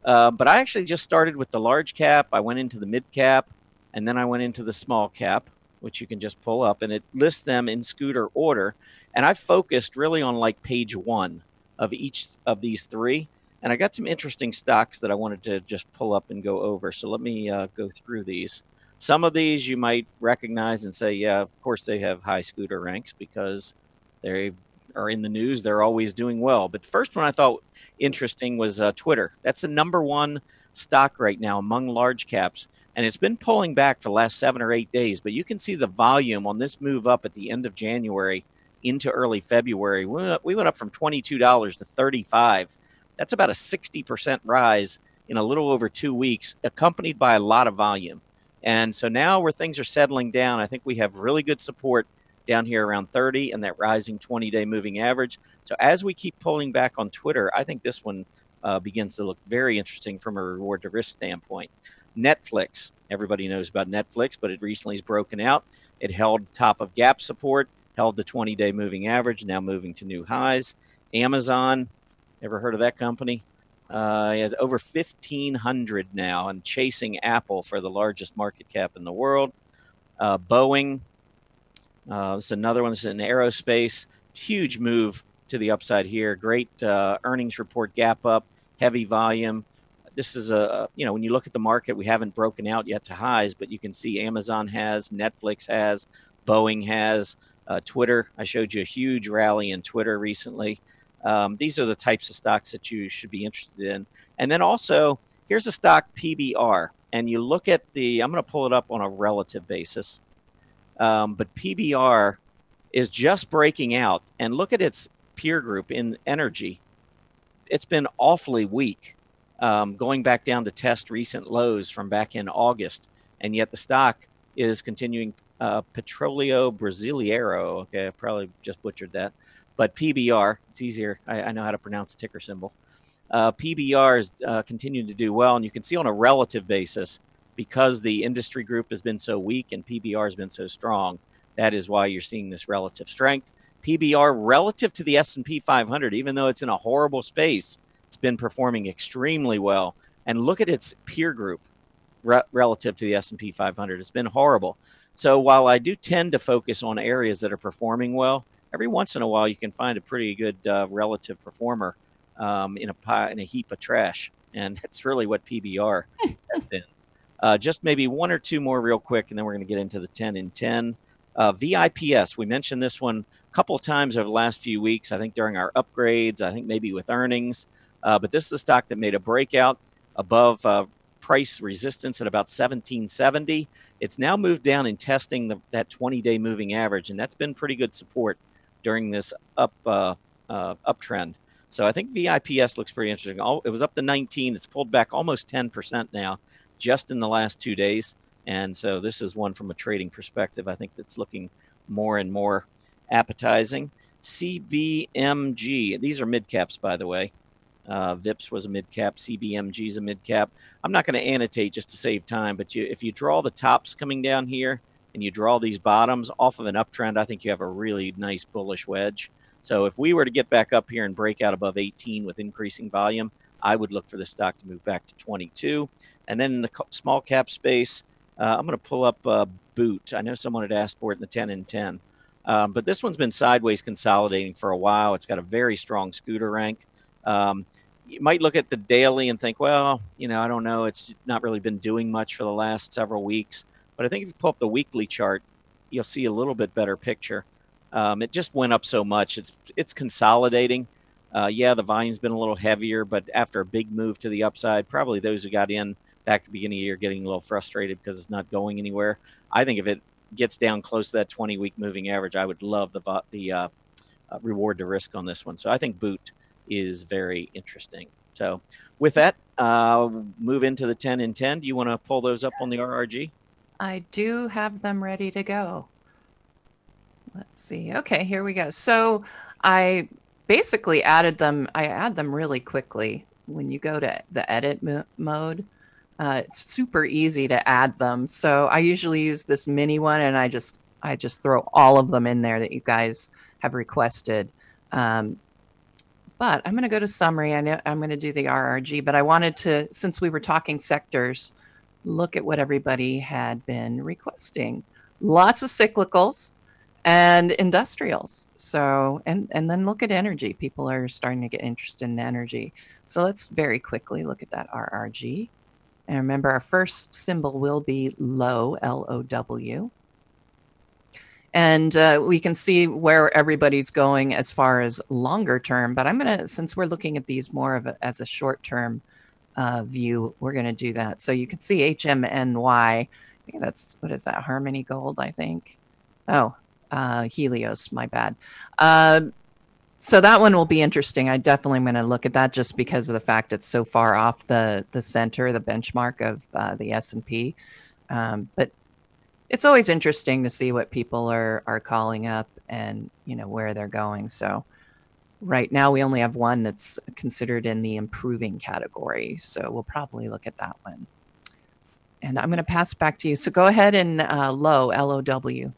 But I actually just started with the large cap. I went into the mid cap, and then I went into the small cap, which you can just pull up, and it lists them in scooter order. And I focused really on like page 1 of each of these 3. And I got some interesting stocks that I wanted to just pull up and go over. So let me go through these. Some of these you might recognize and say, yeah, of course they have high scooter ranks because they are in the news. They're always doing well. But first one I thought interesting was Twitter. That's the #1 stock right now among large caps. And it's been pulling back for the last 7 or 8 days. But you can see the volume on this move up at the end of January into early February. We went up from $22 to $35. That's about a 60% rise in a little over 2 weeks, accompanied by a lot of volume. And so now where things are settling down, I think we have really good support down here around 30 and that rising 20-day moving average. So as we keep pulling back on Twitter, I think this one begins to look very interesting from a reward to risk standpoint. Netflix, everybody knows about Netflix, but it recently has broken out. It held top of gap support, held the 20-day moving average, now moving to new highs. Amazon, ever heard of that company? Over 1,500 now and chasing Apple for the largest market cap in the world. Boeing, this is another one. This is in aerospace. Huge move to the upside here. Great earnings report, gap up, heavy volume. This is when you look at the market, we haven't broken out yet to highs, but you can see Amazon has, Netflix has, Boeing has, Twitter. I showed you a huge rally in Twitter recently. These are the types of stocks that you should be interested in. And then also, here's a stock PBR. And you look at I'm going to pull it up on a relative basis. But PBR is just breaking out. And look at its peer group in energy. It's been awfully weak, going back down to test recent lows from back in August. And yet the stock is continuing. Petróleo Brasileiro. Okay, I probably just butchered that. But PBR, it's easier. I know how to pronounce the ticker symbol. PBR is continuing to do well. And you can see on a relative basis, because the industry group has been so weak and PBR has been so strong, that is why you're seeing this relative strength. PBR relative to the S&P 500, even though it's in a horrible space, it's been performing extremely well. And look at its peer group relative to the S&P 500. It's been horrible. So while I do tend to focus on areas that are performing well, every once in a while you can find a pretty good relative performer in a heap of trash. And that's really what PBR has been. Just maybe one or two more real quick, and then we're going to get into the 10 in 10. VIPS, we mentioned this one a couple of times over the last few weeks, I think during our upgrades, I think maybe with earnings. But this is a stock that made a breakout above price resistance at about 1770. It's now moved down in testing that 20-day moving average, and that's been pretty good support during this uptrend. So I think VIPS looks pretty interesting. It was up to 19. It's pulled back almost 10% now just in the last 2 days. And so this is one from a trading perspective, I think that's looking more and more appetizing. CBMG, these are mid caps, by the way. VIPS was a mid cap. CBMG is a mid cap. I'm not going to annotate just to save time, but if you draw the tops coming down here and you draw these bottoms off of an uptrend, I think you have a really nice bullish wedge. So if we were to get back up here and break out above 18 with increasing volume, I would look for the stock to move back to 22. And then in the small cap space, I'm going to pull up Boot. I know someone had asked for it in the 10 in 10. But this one's been sideways consolidating for a while. It's got a very strong scooter rank. You might look at the daily and think, well, I don't know. It's not really been doing much for the last several weeks. But I think if you pull up the weekly chart, you'll see a little bit better picture. It just went up so much. It's consolidating. Yeah, the volume's been a little heavier, but after a big move to the upside, probably those who got in back at the beginning of the year getting a little frustrated because it's not going anywhere. I think if it gets down close to that 20-week moving average, I would love the reward to risk on this one. So I think Boot is very interesting. So with that, move into the 10 in 10. Do you want to pull those up on the RRG? I do have them ready to go. Let's see. Okay, here we go. So I basically added them. I add them really quickly. When you go to the edit mode, it's super easy to add them. So I usually use this mini one, and I just throw all of them in there that you guys have requested. But I'm going to go to summary. I know I'm going to do the RRG, but I wanted to, since we were talking sectors, look at what everybody had been requesting. Lots of cyclicals and industrials. So, and then look at energy. People are starting to get interested in energy. So let's very quickly look at that RRG. And remember, our first symbol will be low, L-O-W. And we can see where everybody's going as far as longer term. But I'm going to, since we're looking at these more as a short term view, we're going to do that. So you can see HMNY. I think that's, what is that? Harmony Gold, I think. Oh, Helios, my bad. So that one will be interesting. I definitely am going to look at that just because of the fact it's so far off the center, the benchmark of the S&P. But it's always interesting to see what people are calling up and, where they're going. So right now we only have one that's considered in the improving category. So we'll probably look at that one. And I'm going to pass back to you. So go ahead and low, L-O-W.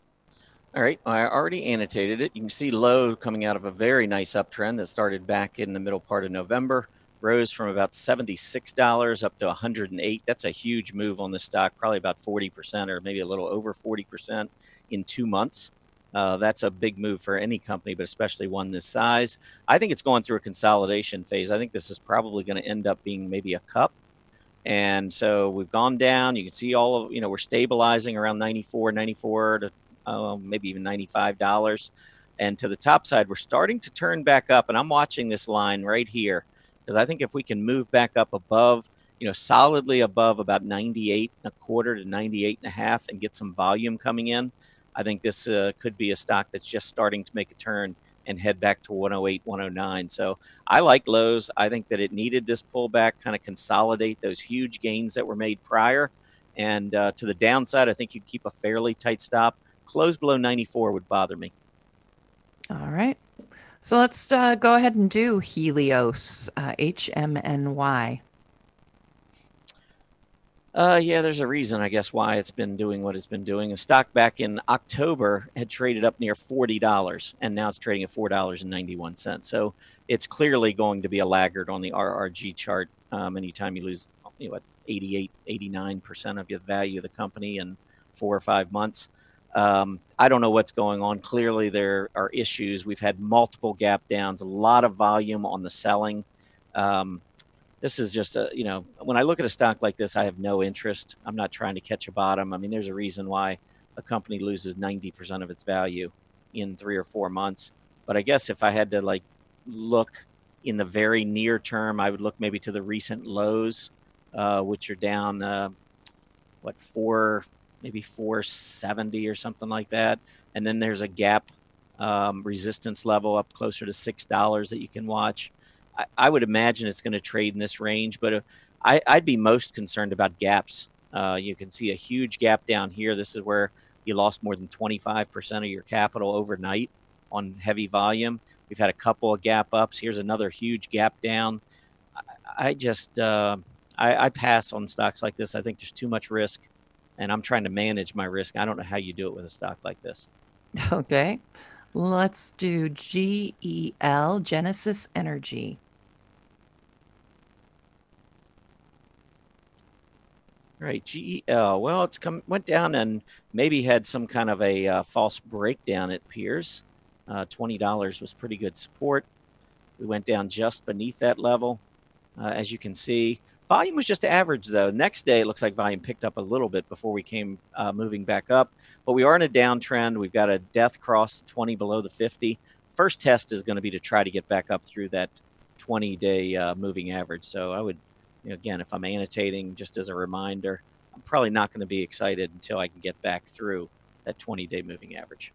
All right. I already annotated it. You can see low coming out of a very nice uptrend that started back in the middle part of November. Rose from about $76 up to $108. That's a huge move on the stock, probably about 40% or maybe a little over 40% in 2 months. That's a big move for any company, but especially one this size. I think it's going through a consolidation phase. I think this is probably going to end up being maybe a cup. And so we've gone down. You can see all of, we're stabilizing around 94 to maybe even $95. And to the top side, we're starting to turn back up. And I'm watching this line right here because I think if we can move back up above, solidly above about 98 and a quarter to 98 and a half and get some volume coming in, I think this could be a stock that's just starting to make a turn and head back to 108, 109. So I like Lowe's. I think that it needed this pullback, kind of consolidate those huge gains that were made prior. And to the downside, I think you'd keep a fairly tight stop. Close below 94 would bother me. All right. So let's go ahead and do Helios, HMNY. Yeah, there's a reason, I guess, why it's been doing what it's been doing. The stock back in October had traded up near $40, and now it's trading at $4.91. So it's clearly going to be a laggard on the RRG chart. Anytime you lose, 88, 89% of your value of the company in 4 or 5 months. I don't know what's going on. Clearly, there are issues. We've had multiple gap downs, a lot of volume on the selling. This is just when I look at a stock like this, I have no interest. I'm not trying to catch a bottom. I mean, there's a reason why a company loses 90% of its value in 3 or 4 months. But I guess if I had to look in the very near term, I would look maybe to the recent lows, which are down, maybe 470 or something like that. And then there's a gap resistance level up closer to $6 that you can watch. I would imagine it's going to trade in this range, but I'd be most concerned about gaps. You can see a huge gap down here. This is where you lost more than 25% of your capital overnight on heavy volume. We've had a couple of gap ups. Here's another huge gap down. I pass on stocks like this. I think there's too much risk, and I'm trying to manage my risk. I don't know how you do it with a stock like this. Okay. Let's do GEL, Genesis Energy. Right, GEL. Well, it went down and maybe had some kind of a false breakdown, it appears. $20 was pretty good support. We went down just beneath that level, as you can see. Volume was just average, though. Next day, it looks like volume picked up a little bit before we came moving back up. But we are in a downtrend. We've got a death cross 20 below the 50. First test is going to be to try to get back up through that 20-day moving average. So I would, again, if I'm annotating, just as a reminder, I'm probably not going to be excited until I can get back through that 20-day moving average.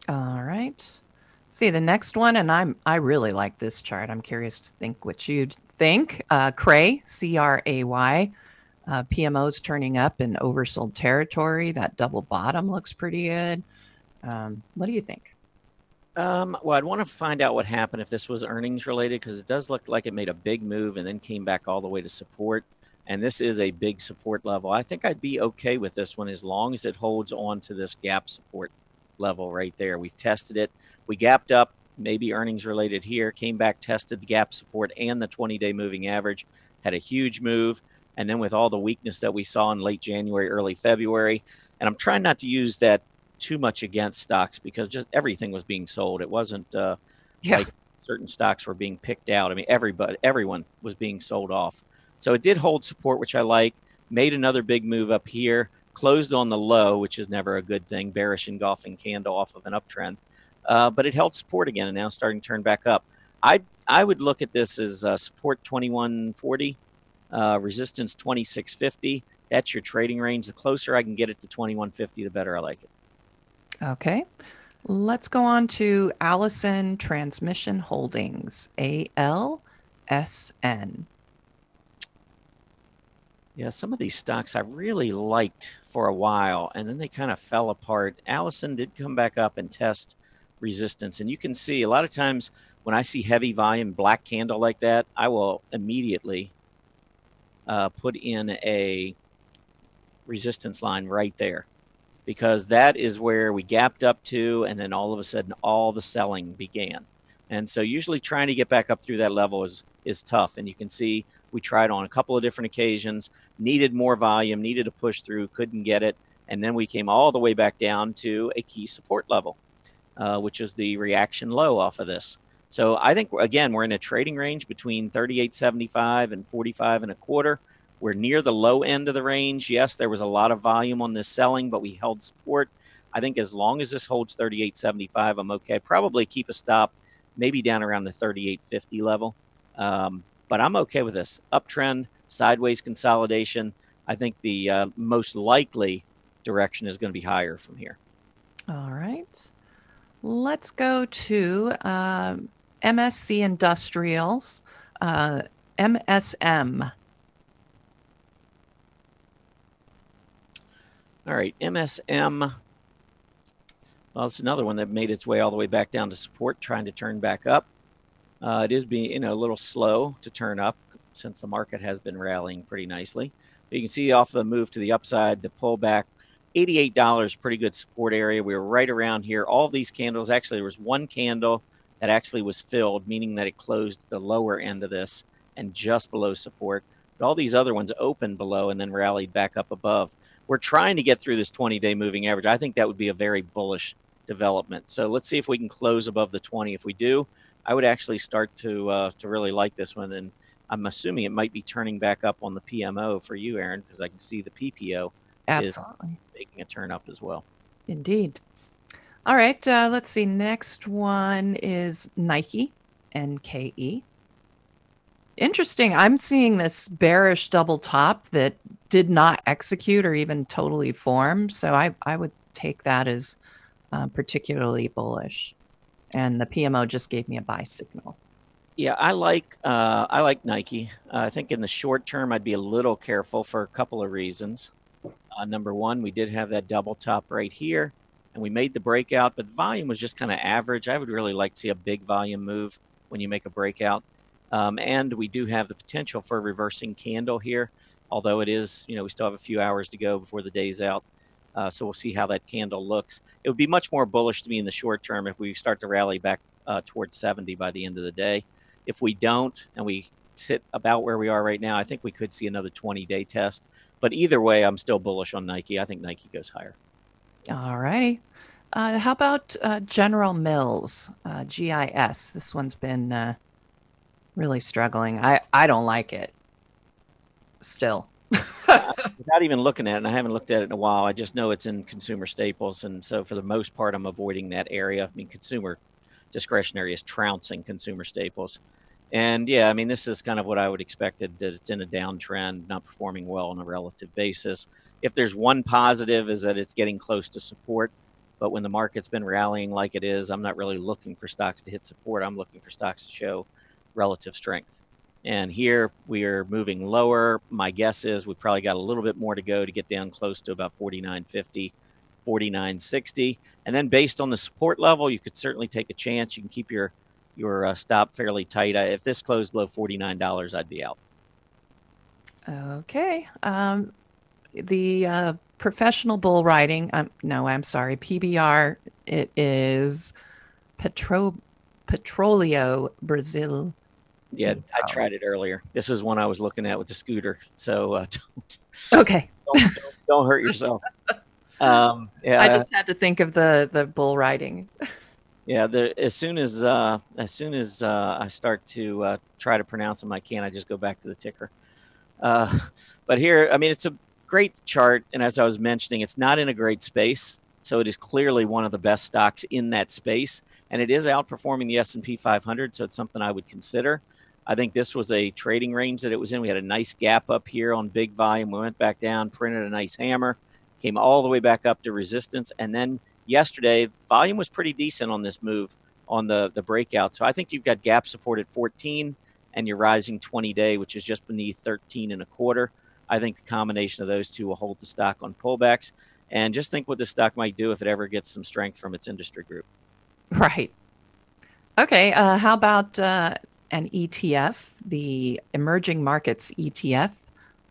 All right. See the next one, and I really like this chart. I'm curious to think what you'd think. CRAY, CRAY, PMO's turning up in oversold territory. That double bottom looks pretty good. What do you think? Well, I'd want to find out what happened if this was earnings related, because it does look like it made a big move and then came back all the way to support. And this is a big support level. I think I'd be okay with this one as long as it holds on to this gap support level right there. We've tested it. We gapped up, maybe earnings related here, came back, tested the gap support and the 20-day moving average, had a huge move. And then with all the weakness that we saw in late January, early February, and I'm trying not to use that too much against stocks because just everything was being sold. It wasn't like certain stocks were being picked out. I mean, everyone was being sold off. So it did hold support, which I like, made another big move up here, closed on the low, which is never a good thing, bearish engulfing candle off of an uptrend. But it held support again and now starting to turn back up. I would look at this as support 2140, resistance 2650. That's your trading range. The closer I can get it to 2150, the better I like it. Okay. Let's go on to Allison Transmission Holdings, ALSN. Yeah, some of these stocks I really liked for a while, and then they kind of fell apart. Allison did come back up and test resistance. And you can see a lot of times when I see heavy volume black candle like that, I will immediately put in a resistance line right there, because that is where we gapped up to, and then all of a sudden all the selling began. And so usually trying to get back up through that level is tough. And you can see we tried on a couple of different occasions, needed more volume, needed to push through, couldn't get it. And then we came all the way back down to a key support level. which is the reaction low off of this. So I think, again, we're in a trading range between 38.75 and 45 and a quarter. We're near the low end of the range. Yes, there was a lot of volume on this selling, but we held support. I think as long as this holds 38.75, I'm okay. Probably keep a stop, maybe down around the 38.50 level. But I'm okay with this. Uptrend, sideways consolidation. I think the most likely direction is going to be higher from here. All right. Let's go to MSC Industrials, MSM. All right, MSM. Well, it's another one that made its way all the way back down to support, trying to turn back up. It is being, a little slow to turn up since the market has been rallying pretty nicely. But you can see off the move to the upside, the pullback, $88, pretty good support area. We were right around here. All of these candles, actually, there was one candle that actually was filled, meaning that it closed the lower end of this and just below support. But all these other ones opened below and then rallied back up above. We're trying to get through this 20-day moving average. I think that would be a very bullish development. So let's see if we can close above the 20. If we do, I would actually start to really like this one. And I'm assuming it might be turning back up on the PMO for you, Aaron, because I can see the PPO Absolutely is making a turn up as well. Indeed. All right, let's see. Next one is Nike, NKE. Interesting. I'm seeing this bearish double top that did not execute or even totally form. So I would take that as particularly bullish. And the PMO just gave me a buy signal. Yeah, I like Nike. I think in the short term, I'd be a little careful for a couple of reasons. Number one, we did have that double top right here, and we made the breakout, but the volume was just kind of average. I would really like to see a big volume move when you make a breakout. And we do have the potential for a reversing candle here, although it is, we still have a few hours to go before the day's out. So we'll see how that candle looks. It would be much more bullish to me in the short term if we start to rally back towards 70 by the end of the day. If we don't, and we sit about where we are right now, I think we could see another 20-day test. But either way, I'm still bullish on Nike. I think Nike goes higher. All righty. How about General Mills, GIS? This one's been really struggling. I don't like it still. Without even looking at it, and I haven't looked at it in a while, I just know it's in consumer staples. And so for the most part, I'm avoiding that area. I mean, consumer discretionary is trouncing consumer staples. And yeah, I mean, this is kind of what I would expected, that it's in a downtrend, not performing well on a relative basis. If there's one positive is that it's getting close to support. But when the market's been rallying like it is, I'm not really looking for stocks to hit support. I'm looking for stocks to show relative strength. And here we are moving lower. My guess is we probably got a little bit more to go to get down close to about 49.50, 49.60. And then based on the support level, you could certainly take a chance. You can keep your stop fairly tight. If this closed below $49, I'd be out. Okay. The professional bull riding, no, I'm sorry, PBR, it is Petróleo Brazil. Yeah, I tried it earlier. This is one I was looking at with the scooter. So don't hurt yourself. Yeah, I just had to think of the bull riding. Yeah, as soon as I start to try to pronounce them, I just go back to the ticker. But here, I mean, it's a great chart, and as I was mentioning, it's not in a great space, so it is clearly one of the best stocks in that space, and it is outperforming the S&P 500, so it's something I would consider. I think this was a trading range that it was in. We had a nice gap up here on big volume. We went back down, printed a nice hammer, came all the way back up to resistance, and then yesterday, volume was pretty decent on this move on the breakout. So I think you've got gap support at 14 and your rising 20-day, which is just beneath 13 and a quarter. I think the combination of those two will hold the stock on pullbacks. And just think what the stock might do if it ever gets some strength from its industry group. Right. Okay. How about an ETF, the Emerging Markets ETF,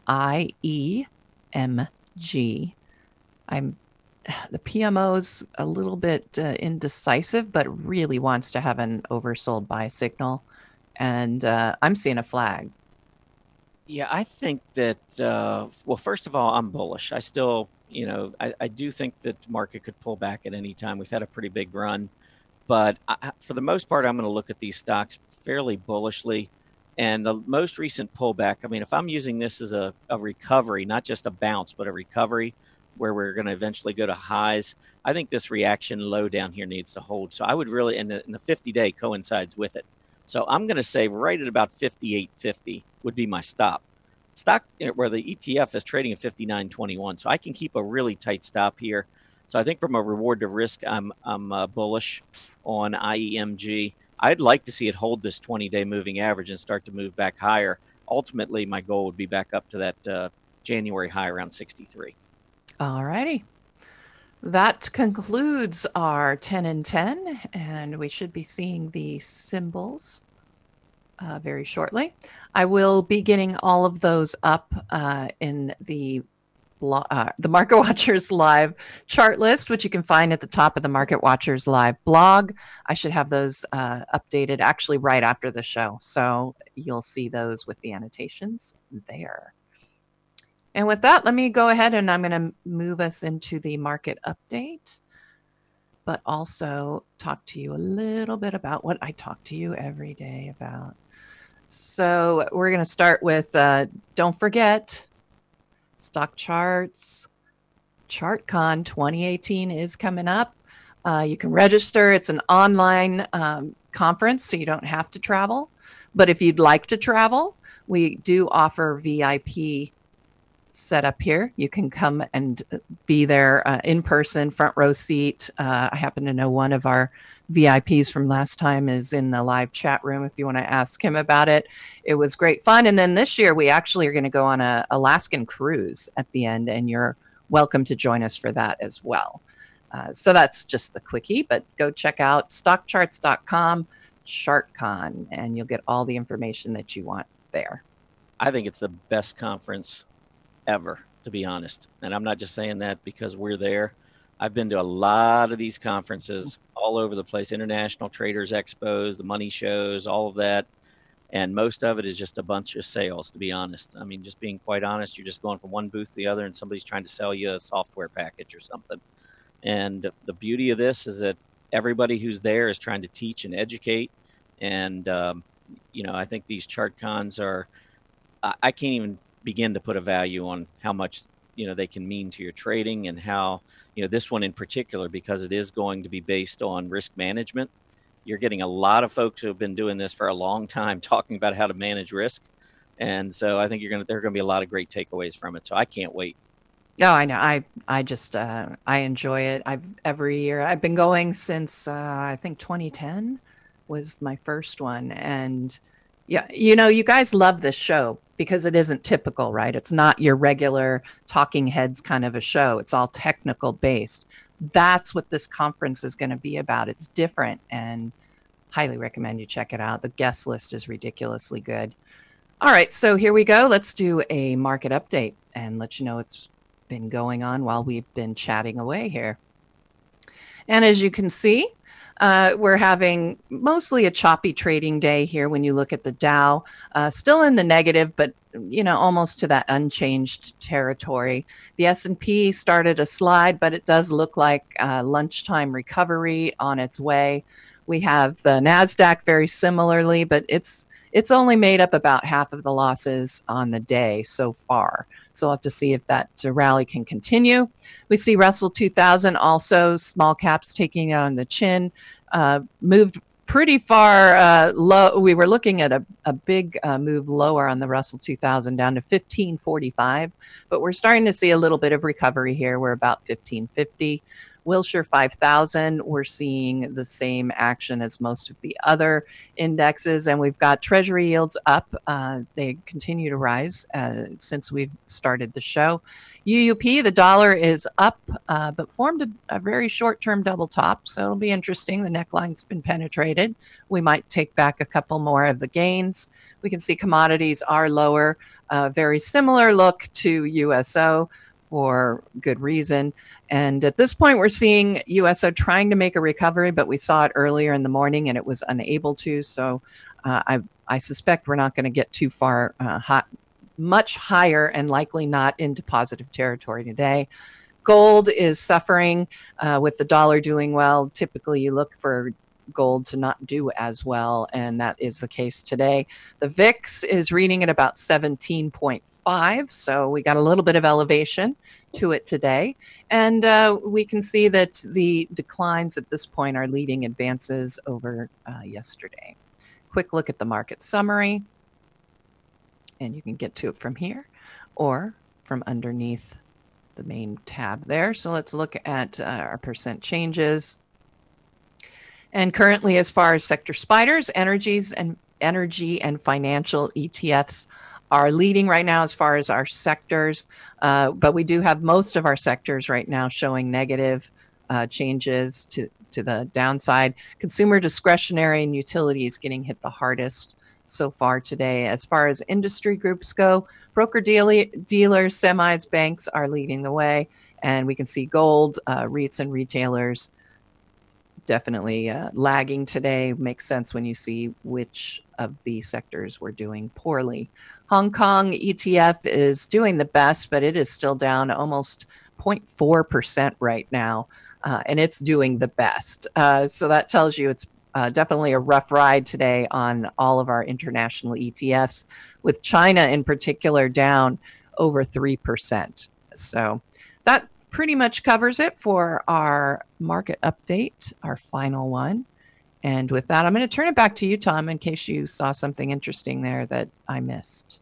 IEMG? The PMO's a little bit indecisive, but really wants to have an oversold buy signal. And I'm seeing a flag. Yeah, I think that, well, first of all, I'm bullish. I still, I do think that the market could pull back at any time. We've had a pretty big run. But for the most part, I'm going to look at these stocks fairly bullishly. And the most recent pullback, I mean, if I'm using this as a recovery, not just a bounce, but a recovery where we're going to eventually go to highs, I think this reaction low down here needs to hold. So I would really, and the 50-day coincides with it. So I'm going to say right at about 58.50 would be my stop. Stock where the ETF is trading at 59.21. So I can keep a really tight stop here. So I think from a reward to risk, I'm bullish on IEMG. I'd like to see it hold this 20-day moving average and start to move back higher. Ultimately, my goal would be back up to that January high around 63. All righty. That concludes our 10 and 10, and we should be seeing the symbols very shortly. I will be getting all of those up in the Market Watchers Live chart list, which you can find at the top of the Market Watchers Live blog. I should have those updated actually right after the show. So you'll see those with the annotations there. And with that, let me go ahead and I'm going to move us into the market update, but also talk to you a little bit about what I talk to you every day about. So we're going to start with, don't forget, StockCharts ChartCon 2018 is coming up. You can register. It's an online conference, so you don't have to travel. But if you'd like to travel, we do offer VIP setup here. You can come and be there in person, front row seat. I happen to know one of our VIPs from last time is in the live chat room if you want to ask him about it. It was great fun. And then this year we actually are going to go on a Alaskan cruise at the end, and you're welcome to join us for that as well. So that's just the quickie, but go check out stockcharts.com ChartCon and you'll get all the information that you want there. I think it's the best conference ever, to be honest. And I'm not just saying that because we're there. I've been to a lot of these conferences all over the place, international traders expos, the money shows, all of that. And most of it is just a bunch of sales, to be honest. I mean, just being quite honest, you're just going from one booth to the other and somebody's trying to sell you a software package or something. And the beauty of this is that everybody who's there is trying to teach and educate. And, I think these chart cons are, I can't even begin to put a value on how much, they can mean to your trading, and how, this one in particular, because it is going to be based on risk management. You're getting a lot of folks who have been doing this for a long time talking about how to manage risk. And so I think there are going to be a lot of great takeaways from it. So I can't wait. Oh, I know. I just, I enjoy it. Every year I've been going since, I think 2010 was my first one. And yeah, you guys love this show because it isn't typical, right? It's not your regular talking heads kind of a show. It's all technical based. That's what this conference is going to be about. It's different, and highly recommend you check it out. The guest list is ridiculously good. All right, so here we go. Let's do a market update and let you know what's been going on while we've been chatting away here. And as you can see, we're having mostly a choppy trading day here when you look at the Dow, still in the negative, but almost to that unchanged territory. The S&P started a slide, but it does look like lunchtime recovery on its way. We have the NASDAQ very similarly, but it's only made up about half of the losses on the day so far. So we'll have to see if that rally can continue. We see Russell 2000 also, small caps taking it on the chin, moved pretty far low. We were looking at a big move lower on the Russell 2000 down to 1545, but we're starting to see a little bit of recovery here. We're about 1550. Wilshire 5000, we're seeing the same action as most of the other indexes, and we've got Treasury yields up. They continue to rise since we've started the show. UUP, the dollar is up, but formed a very short-term double top, so it'll be interesting. The neckline's been penetrated. We might take back a couple more of the gains. We can see commodities are lower, very similar look to USO, for good reason. And at this point, we're seeing USO trying to make a recovery, but we saw it earlier in the morning and it was unable to. So I suspect we're not going to get too far, much higher, and likely not into positive territory today. Gold is suffering with the dollar doing well. Typically, you look for gold to not do as well, and that is the case today. The VIX is reading at about 17.5, so we got a little bit of elevation to it today. And we can see that the declines at this point are leading advances over yesterday. Quick look at the market summary, and you can get to it from here or from underneath the main tab there. So let's look at our percent changes. And currently, as far as sector spiders, energy and financial ETFs are leading right now as far as our sectors. But we do have most of our sectors right now showing negative changes to the downside. Consumer discretionary and utilities getting hit the hardest so far today. As far as industry groups go, broker dealers, semis, banks are leading the way. And we can see gold, REITs and retailers definitely lagging today. Makes sense when you see which of the sectors were doing poorly. Hong Kong ETF is doing the best, but it is still down almost 0.4% right now, and it's doing the best. So that tells you it's definitely a rough ride today on all of our international ETFs, with China in particular down over 3%. So that pretty much covers it for our market update, our final one. And with that, I'm going to turn it back to you, Tom, in case you saw something interesting there that I missed.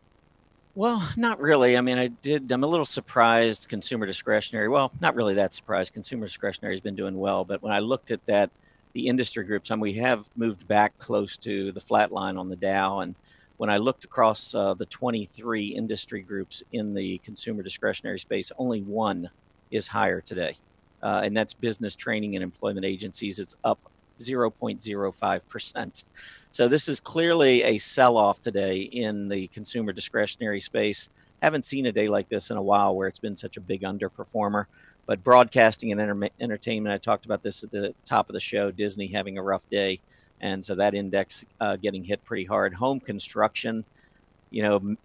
Well, not really. I mean, I'm a little surprised consumer discretionary. Well, not really that surprised. Consumer discretionary has been doing well. But when I looked at that, the industry groups, we have moved back close to the flat line on the Dow. And when I looked across the 23 industry groups in the consumer discretionary space, only one is higher today. And that's business training and employment agencies. It's up 0.05%. So this is clearly a sell-off today in the consumer discretionary space. Haven't seen a day like this in a while where it's been such a big underperformer. But broadcasting and entertainment, I talked about this at the top of the show, Disney having a rough day. And so that index getting hit pretty hard. Home construction,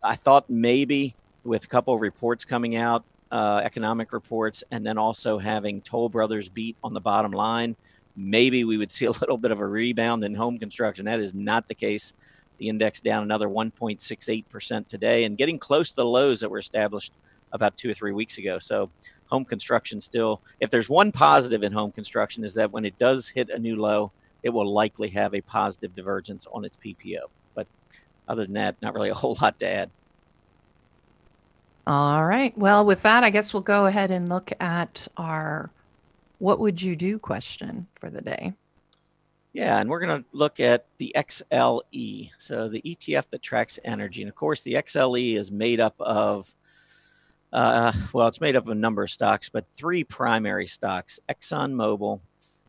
I thought maybe with a couple of reports coming out, economic reports, and then also having Toll Brothers beat on the bottom line, maybe we would see a little bit of a rebound in home construction. That is not the case. The index down another 1.68% today and getting close to the lows that were established about 2 or 3 weeks ago. So home construction still, if there's one positive in home construction, is that when it does hit a new low, it will likely have a positive divergence on its PPO. But other than that, not really a whole lot to add. All right. Well, with that, I guess we'll go ahead and look at our what would you do question for the day. Yeah, and we're going to look at the XLE, so the ETF that tracks energy. And of course, the XLE is made up of, it's made up of a number of stocks, but 3 primary stocks: ExxonMobil,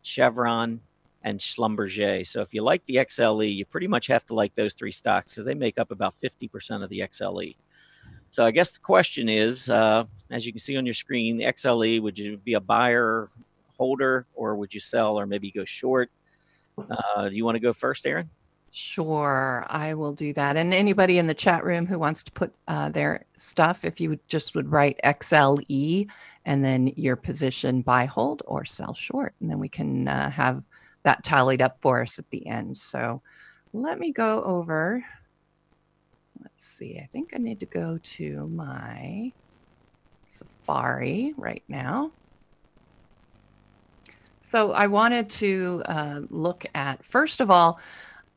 Chevron, and Schlumberger. So if you like the XLE, you pretty much have to like those 3 stocks because they make up about 50% of the XLE. So I guess the question is, as you can see on your screen, the XLE, would you be a buyer, holder, or would you sell or maybe go short? Do you want to go first, Aaron? Sure, I will do that. And anybody in the chat room who wants to put their stuff, if you would write XLE and then your position, buy, hold, or sell short. And then we can have that tallied up for us at the end. So let me go over. Let's see. I think I need to go to my Safari right now. So I wanted to look at, first of all,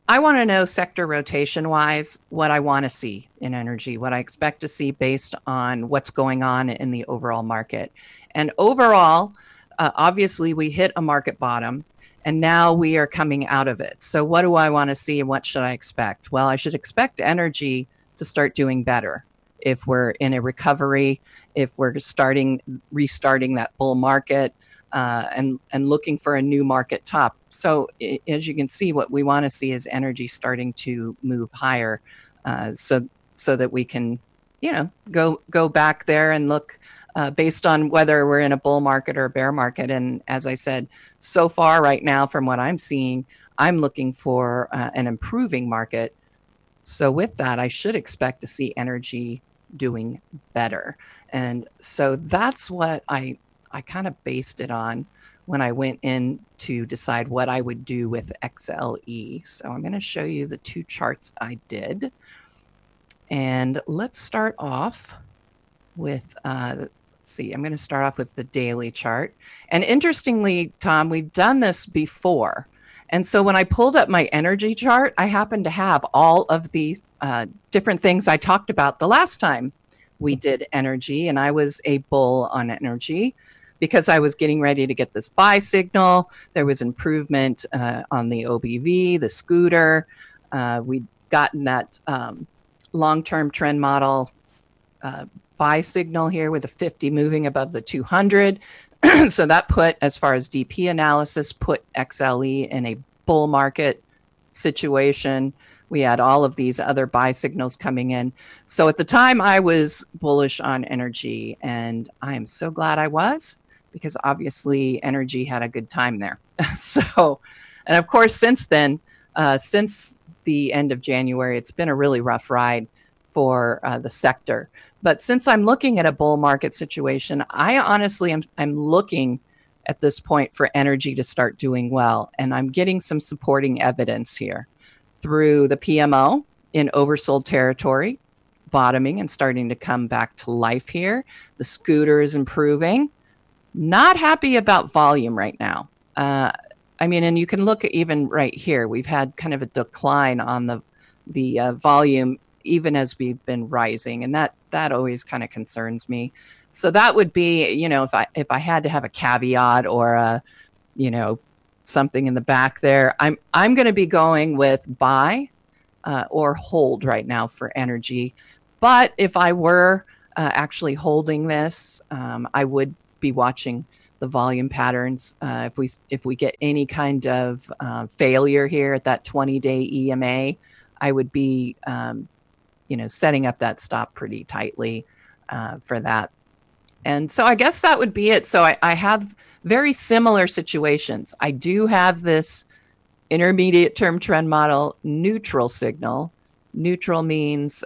I want to know sector rotation wise what I want to see in energy, what I expect to see based on what's going on in the overall market. And overall, obviously we hit a market bottom and now we are coming out of it. So what do I want to see and what should I expect? Well, I should expect energy to start doing better if we're in a recovery, if we're restarting that bull market, and looking for a new market top. So as you can see, what we want to see is energy starting to move higher, so that we can, go back there and look based on whether we're in a bull market or a bear market. And as I said, so far right now, from what I'm seeing, I'm looking for an improving market. So with that, I should expect to see energy doing better. And so that's what I kind of based it on when I went in to decide what I would do with XLE. So I'm going to show you the two charts I did. And let's start off with, let's see, I'm going to start off with the daily chart. And interestingly, Tom, we've done this before. And so when I pulled up my energy chart, I happened to have all of the different things I talked about the last time we did energy. And I was a bull on energy because I was getting ready to get this buy signal. There was improvement on the OBV, the scooter. We'd gotten that long-term trend model buy signal here with the 50 moving above the 200. So that put, as far as DP analysis, put XLE in a bull market situation. We had all of these other buy signals coming in. So at the time I was bullish on energy, and I am so glad I was, because obviously energy had a good time there. So, and of course, since then, since the end of January, it's been a really rough ride for the sector. But since I'm looking at a bull market situation, I honestly I'm looking at this point for energy to start doing well. And I'm getting some supporting evidence here through the PMO in oversold territory, bottoming and starting to come back to life here. The scooter is improving. Not happy about volume right now. I mean, and you can look at even right here, we've had kind of a decline on the volume even as we've been rising, and that always kind of concerns me. So that would be, you know, if I had to have a caveat or a, you know, something in the back there, I'm going to be going with buy or hold right now for energy. But if I were actually holding this, I would be watching the volume patterns. If we get any kind of failure here at that 20-day EMA, I would be you know, setting up that stop pretty tightly for that. And so I guess that would be it. So I have very similar situations. I do have this intermediate term trend model neutral signal. Neutral means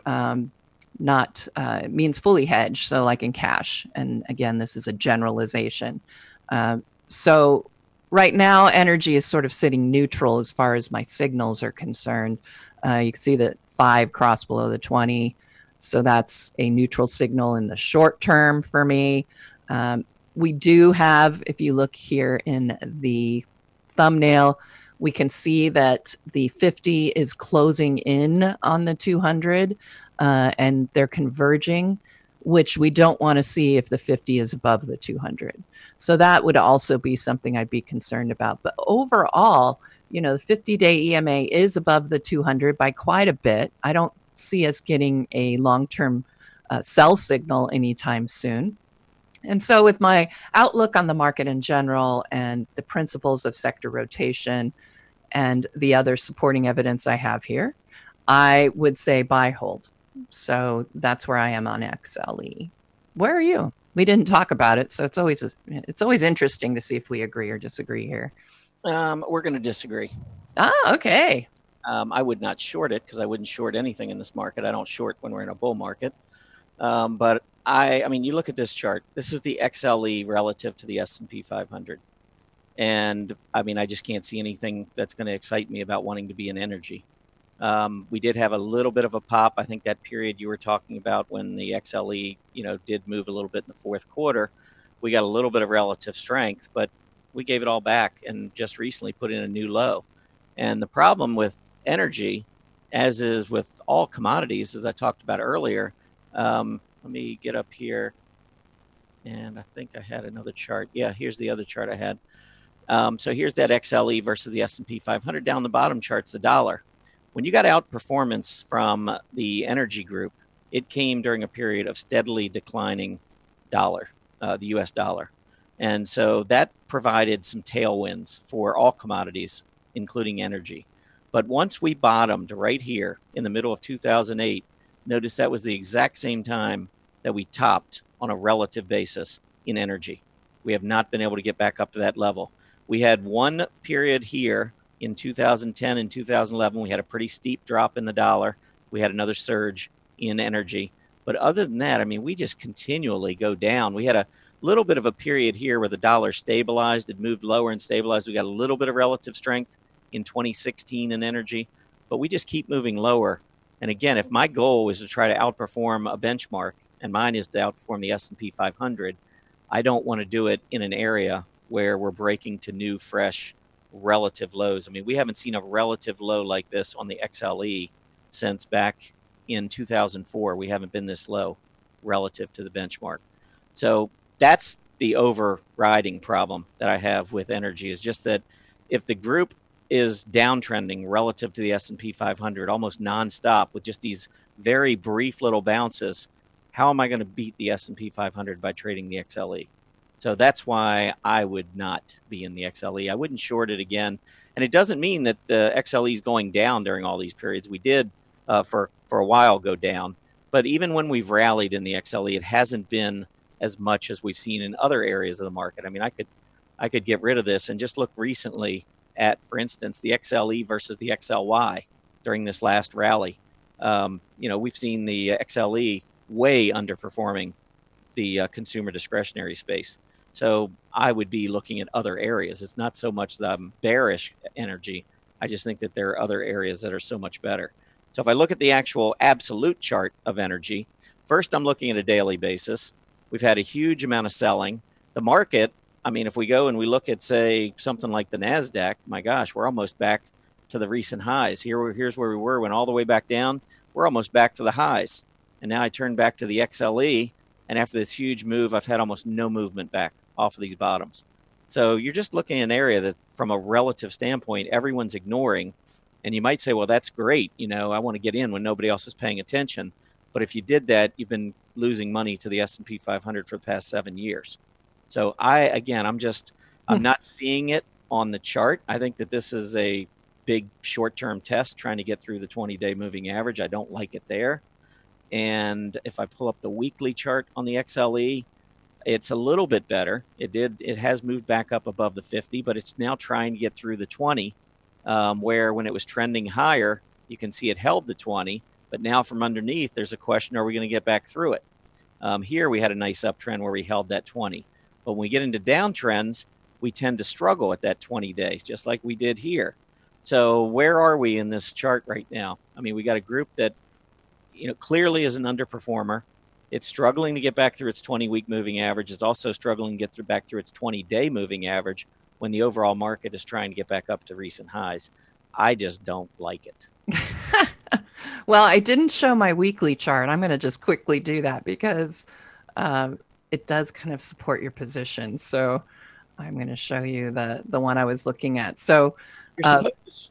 means fully hedged, so like in cash. And again, this is a generalization. So right now, energy is sort of sitting neutral as far as my signals are concerned. You can see that 5 cross below the 20. So that's a neutral signal in the short term for me. We do have, if you look here in the thumbnail, we can see that the 50 is closing in on the 200 and they're converging, which we don't want to see if the 50 is above the 200. So that would also be something I'd be concerned about. But overall, you know, the 50-day EMA is above the 200 by quite a bit. I don't see us getting a long-term sell signal anytime soon. And so with my outlook on the market in general and the principles of sector rotation and the other supporting evidence I have here, I would say buy hold. So that's where I am on XLE. Where are you? We didn't talk about it, so it's always interesting to see if we agree or disagree here. We're going to disagree. Ah, okay. I would not short it because I wouldn't short anything in this market. I don't short when we're in a bull market. But I mean, you look at this chart. This is the XLE relative to the S&P 500. And I mean, I just can't see anything that's going to excite me about wanting to be in energy. We did have a little bit of a pop. I think that period you were talking about when the XLE, you know, did move a little bit in the fourth quarter. We got a little bit of relative strength, but we gave it all back and just recently put in a new low. And the problem with energy, as is with all commodities, as I talked about earlier, let me get up here. And I think I had another chart. Yeah, here's the other chart I had. So here's that XLE versus the S&P 500. Down the bottom chart's the dollar. When you got outperformance from the energy group, it came during a period of steadily declining dollar, the US dollar. And so that provided some tailwinds for all commodities, including energy. But once we bottomed right here in the middle of 2008, notice that was the exact same time that we topped on a relative basis in energy. We have not been able to get back up to that level. We had one period here in 2010 and 2011. We had a pretty steep drop in the dollar. We had another surge in energy. But other than that, I mean, we just continually go down. We had a little bit of a period here where the dollar stabilized. It moved lower and stabilized. We got a little bit of relative strength in 2016 in energy, but we just keep moving lower. And again, if my goal is to try to outperform a benchmark, and mine is to outperform the S&P 500, I don't want to do it in an area where we're breaking to new, fresh relative lows. I mean, we haven't seen a relative low like this on the XLE since back in 2004. We haven't been this low relative to the benchmark. So that's the overriding problem that I have with energy, is just that if the group is downtrending relative to the S&P 500 almost nonstop with just these very brief little bounces, how am I going to beat the S&P 500 by trading the XLE? So that's why I would not be in the XLE. I wouldn't short it again. And it doesn't mean that the XLE is going down during all these periods. We did for a while go down. But even when we've rallied in the XLE, it hasn't been as much as we've seen in other areas of the market. I mean, I could get rid of this and just look recently at, for instance, the XLE versus the XLY during this last rally. We've seen the XLE way underperforming the consumer discretionary space. So I would be looking at other areas. It's not so much that I'm bearish energy. I just think that there are other areas that are so much better. So if I look at the actual absolute chart of energy, first I'm looking at a daily basis. We've had a huge amount of selling. The market, I mean, if we go and we look at, say, something like the NASDAQ, my gosh, we're almost back to the recent highs. Here's where we were, went all the way back down. We're almost back to the highs. And now I turn back to the XLE, and after this huge move, I've had almost no movement back off of these bottoms. So you're just looking at an area that, from a relative standpoint, everyone's ignoring. And you might say, well, that's great. I want to get in when nobody else is paying attention. But if you did that, you've been losing money to the S&P 500 for the past 7 years. So I'm not seeing it on the chart. I think that this is a big short-term test trying to get through the 20-day moving average. I don't like it there. And if I pull up the weekly chart on the XLE, it's a little bit better. It has moved back up above the 50, but it's now trying to get through the 20, where when it was trending higher, you can see it held the 20, but now from underneath, there's a question, are we going to get back through it? Here we had a nice uptrend where we held that 20. But when we get into downtrends, we tend to struggle at that 20 days, just like we did here. So where are we in this chart right now? I mean, we got a group that clearly is an underperformer. It's struggling to get back through its 20-week moving average. It's also struggling to get back through its 20-day moving average when the overall market is trying to get back up to recent highs. I just don't like it. Well, I didn't show my weekly chart. I'm going to just quickly do that because it does kind of support your position. So I'm going to show you the one I was looking at. So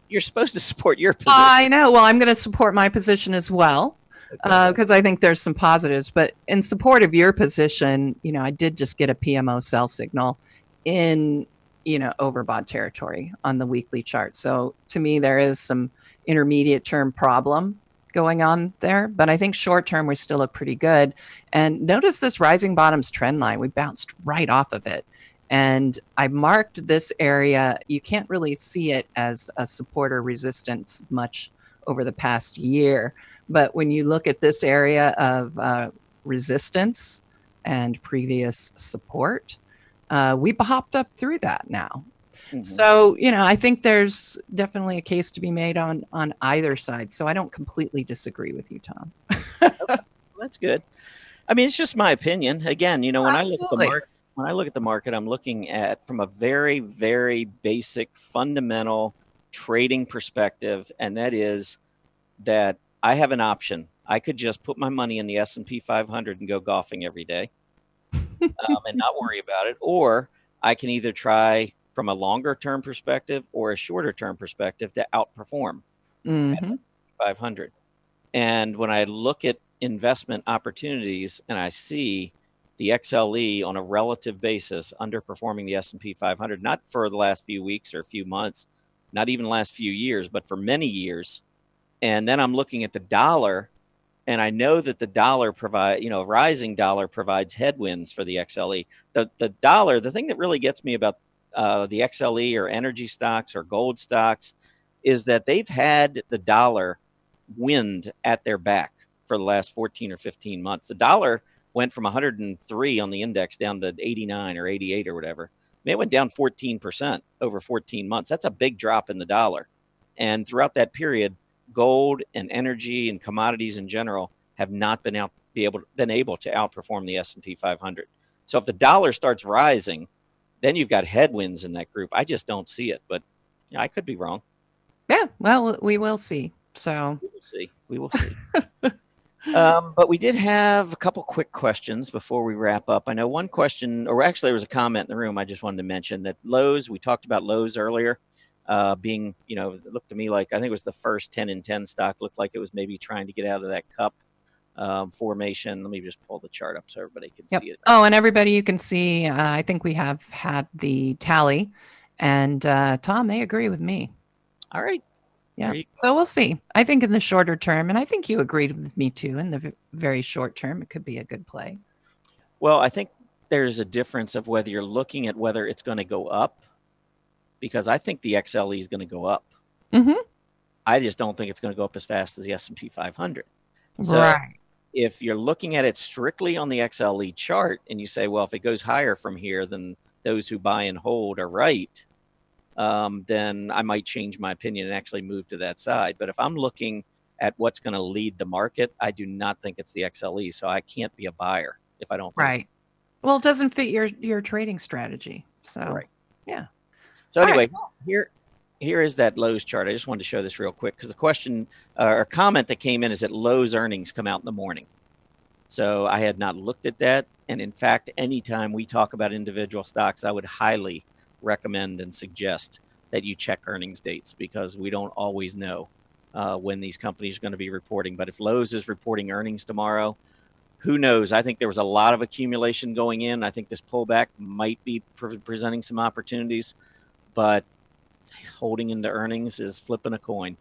you're supposed to support your position. I know. Well, I'm going to support my position as well because I think there's some positives. But in support of your position, I did just get a PMO sell signal in overbought territory on the weekly chart. So to me, there is some intermediate term problem going on there, but I think short term we still look pretty good. And notice this rising bottoms trend line. We bounced right off of it. And I marked this area. You can't really see it as a support or resistance much over the past year. But when you look at this area of resistance and previous support, we hopped up through that now. Mm-hmm. So, I think there's definitely a case to be made on either side. So I don't completely disagree with you, Tom. Okay. Well, that's good. I mean, it's just my opinion. Again, when I look at the market, I'm looking at from a very, very basic, fundamental trading perspective, and that is that I have an option. I could just put my money in the S&P 500 and go golfing every day and not worry about it, or I can either try from a longer term perspective or a shorter term perspective to outperform S&P 500. And when I look at investment opportunities and I see the XLE on a relative basis underperforming the S&P 500, not for the last few weeks or a few months, not even the last few years, but for many years. And then I'm looking at the dollar, and I know that the dollar rising dollar provides headwinds for the XLE. The dollar, the thing that really gets me about the XLE or energy stocks or gold stocks is that they've had the dollar wind at their back for the last 14 or 15 months. The dollar went from 103 on the index down to 89 or 88 or whatever. I mean, it went down 14% over 14 months. That's a big drop in the dollar. And throughout that period, gold and energy and commodities in general have not been able to outperform the S&P 500. So if the dollar starts rising, then you've got headwinds in that group. I just don't see it, but yeah, I could be wrong. Yeah, well, we will see. So we will see. We will see. But we did have a couple quick questions before we wrap up. I know one question, or actually there was a comment in the room I just wanted to mention, that Lowe's, we talked about Lowe's earlier, being, you know, it looked to me like, I think it was the first 10 in 10 stock, looked like it was maybe trying to get out of that cup formation. Let me just pull the chart up so everybody can see it. Oh, and everybody, you can see, I think we have had the tally, and Tom, they agree with me. All right. Yeah. So we'll see. I think in the shorter term, and I think you agreed with me too, in the very short term, it could be a good play. Well, I think there's a difference of whether you're looking at whether it's going to go up, because I think the XLE is going to go up. Mm-hmm. I just don't think it's going to go up as fast as the S&P 500. So right. If you're looking at it strictly on the XLE chart and you say, well, if it goes higher from here, then those who buy and hold are right, then I might change my opinion and actually move to that side. But if I'm looking at what's going to lead the market, I do not think it's the XLE. So I can't be a buyer if I don't think right. Well, it doesn't fit your trading strategy. So right. Yeah. So anyway, here is that Lowe's chart. I just wanted to show this real quick because the question or comment that came in is that Lowe's earnings come out in the morning. So I had not looked at that. And in fact, anytime we talk about individual stocks, I would highly recommend and suggest that you check earnings dates, because we don't always know when these companies are going to be reporting. But if Lowe's is reporting earnings tomorrow, who knows? I think there was a lot of accumulation going in. I think this pullback might be presenting some opportunities, but holding into earnings is flipping a coin.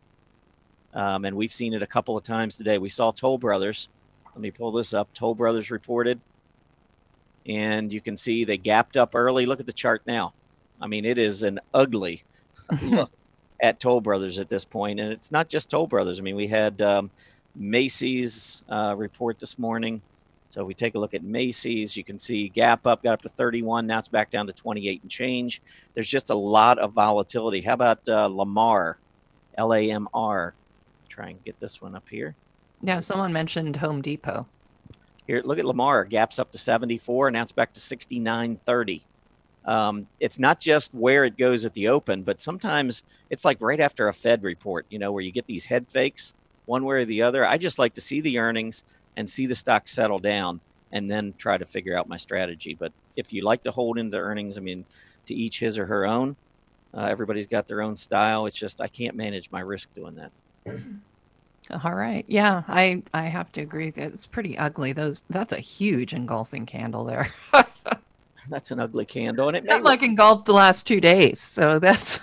And we've seen it a couple of times today. We saw Toll Brothers. Let me pull this up. Toll Brothers reported, and you can see they gapped up early. Look at the chart now. I mean, it is an ugly look at Toll Brothers at this point. And it's not just Toll Brothers. I mean, we had Macy's report this morning. So we take a look at Macy's. You can see gap up, got up to 31. Now it's back down to 28 and change. There's just a lot of volatility. How about Lamar, LAMR? Try and get this one up here. Yeah, someone mentioned Home Depot. Here, look at Lamar. Gaps up to 74. Now it's back to 69.30. It's not just where it goes at the open, but sometimes it's like right after a Fed report, you know, where you get these head fakes one way or the other. I just like to see the earnings and see the stock settle down and then try to figure out my strategy. But if you like to hold into earnings, I mean, to each his or her own, everybody's got their own style. It's just I can't manage my risk doing that. All right. Yeah, I have to agree. It's pretty ugly. That's a huge engulfing candle there. That's an ugly candle, and it may like engulfed the last 2 days. So that's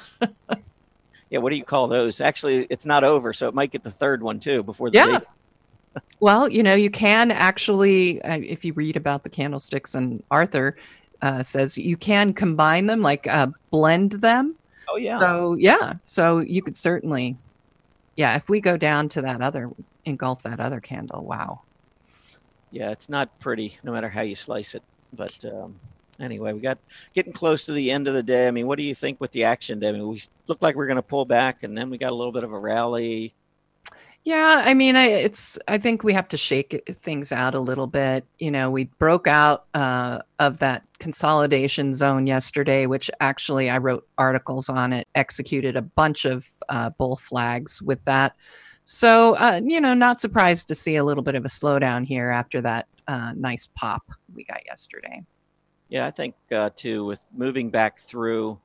yeah. What do you call those? Actually, it's not over, so it might get the third one too before the day. Well, you know, you can actually, if you read about the candlesticks, and Arthur says you can combine them, like blend them. Oh yeah. So yeah, so you could certainly. Yeah, if we go down to that other, engulf that other candle, wow. Yeah, it's not pretty, no matter how you slice it. But anyway, we got getting close to the end of the day. I mean, what do you think with the action day? I mean, we looked like we're going to pull back, and then we got a little bit of a rally. Yeah, I mean, I think we have to shake things out a little bit. You know, we broke out of that consolidation zone yesterday, which actually I wrote articles on it, executed a bunch of bull flags with that. So, you know, not surprised to see a little bit of a slowdown here after that nice pop we got yesterday. Yeah, I think too, with moving back through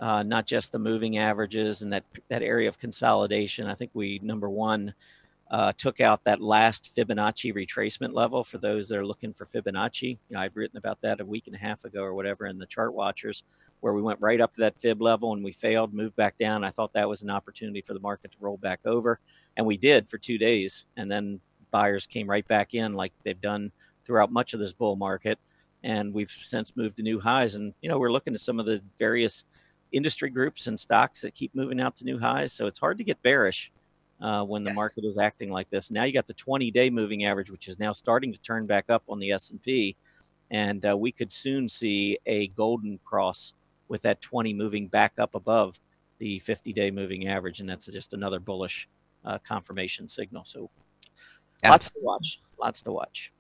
not just the moving averages and that area of consolidation. I think we, number one, took out that last Fibonacci retracement level for those that are looking for Fibonacci. You know, I'd written about that a week and a half ago or whatever in the Chart Watchers, where we went right up to that fib level and we failed, moved back down. I thought that was an opportunity for the market to roll back over, and we did for 2 days. And then buyers came right back in like they've done throughout much of this bull market. And we've since moved to new highs. And, you know, we're looking at some of the various industry groups and stocks that keep moving out to new highs. So it's hard to get bearish when the Yes. market is acting like this. Now you got the 20-day moving average, which is now starting to turn back up on the S&P, and we could soon see a golden cross with that 20 moving back up above the 50-day moving average, and that's just another bullish confirmation signal. So lots to watch. Lots to watch.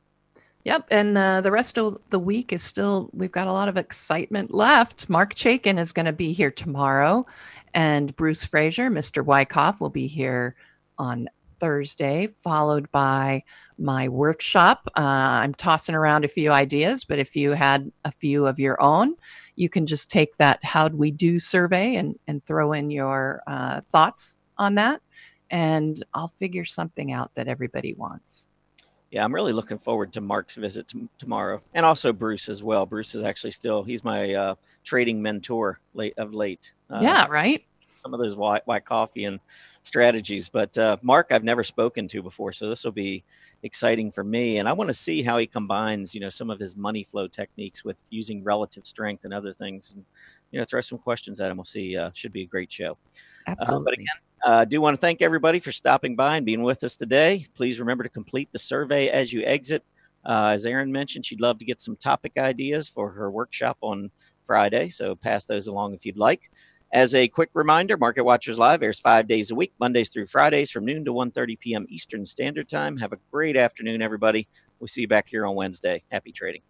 Yep, and the rest of the week is still, we've got a lot of excitement left. Mark Chaikin is going to be here tomorrow, and Bruce Fraser, Mr. Wyckoff, will be here on Thursday, followed by my workshop. I'm tossing around a few ideas, but if you had a few of your own, you can just take that how'd we do survey and throw in your thoughts on that, and I'll figure something out that everybody wants. Yeah, I'm really looking forward to Mark's visit tomorrow, and also Bruce as well. Bruce is actually he's my trading mentor of late. Yeah, right. Some of those white coffee and strategies, but Mark I've never spoken to before, so this will be exciting for me. And I want to see how he combines, some of his money flow techniques with using relative strength and other things, and throw some questions at him. We'll see. Should be a great show. Absolutely. But again, I do want to thank everybody for stopping by and being with us today. Please remember to complete the survey as you exit. As Erin mentioned, she'd love to get some topic ideas for her workshop on Friday, so pass those along if you'd like. As a quick reminder, Market Watchers Live airs 5 days a week, Mondays through Fridays from noon to 1:30 p.m. Eastern Standard Time. Have a great afternoon, everybody. We'll see you back here on Wednesday. Happy trading.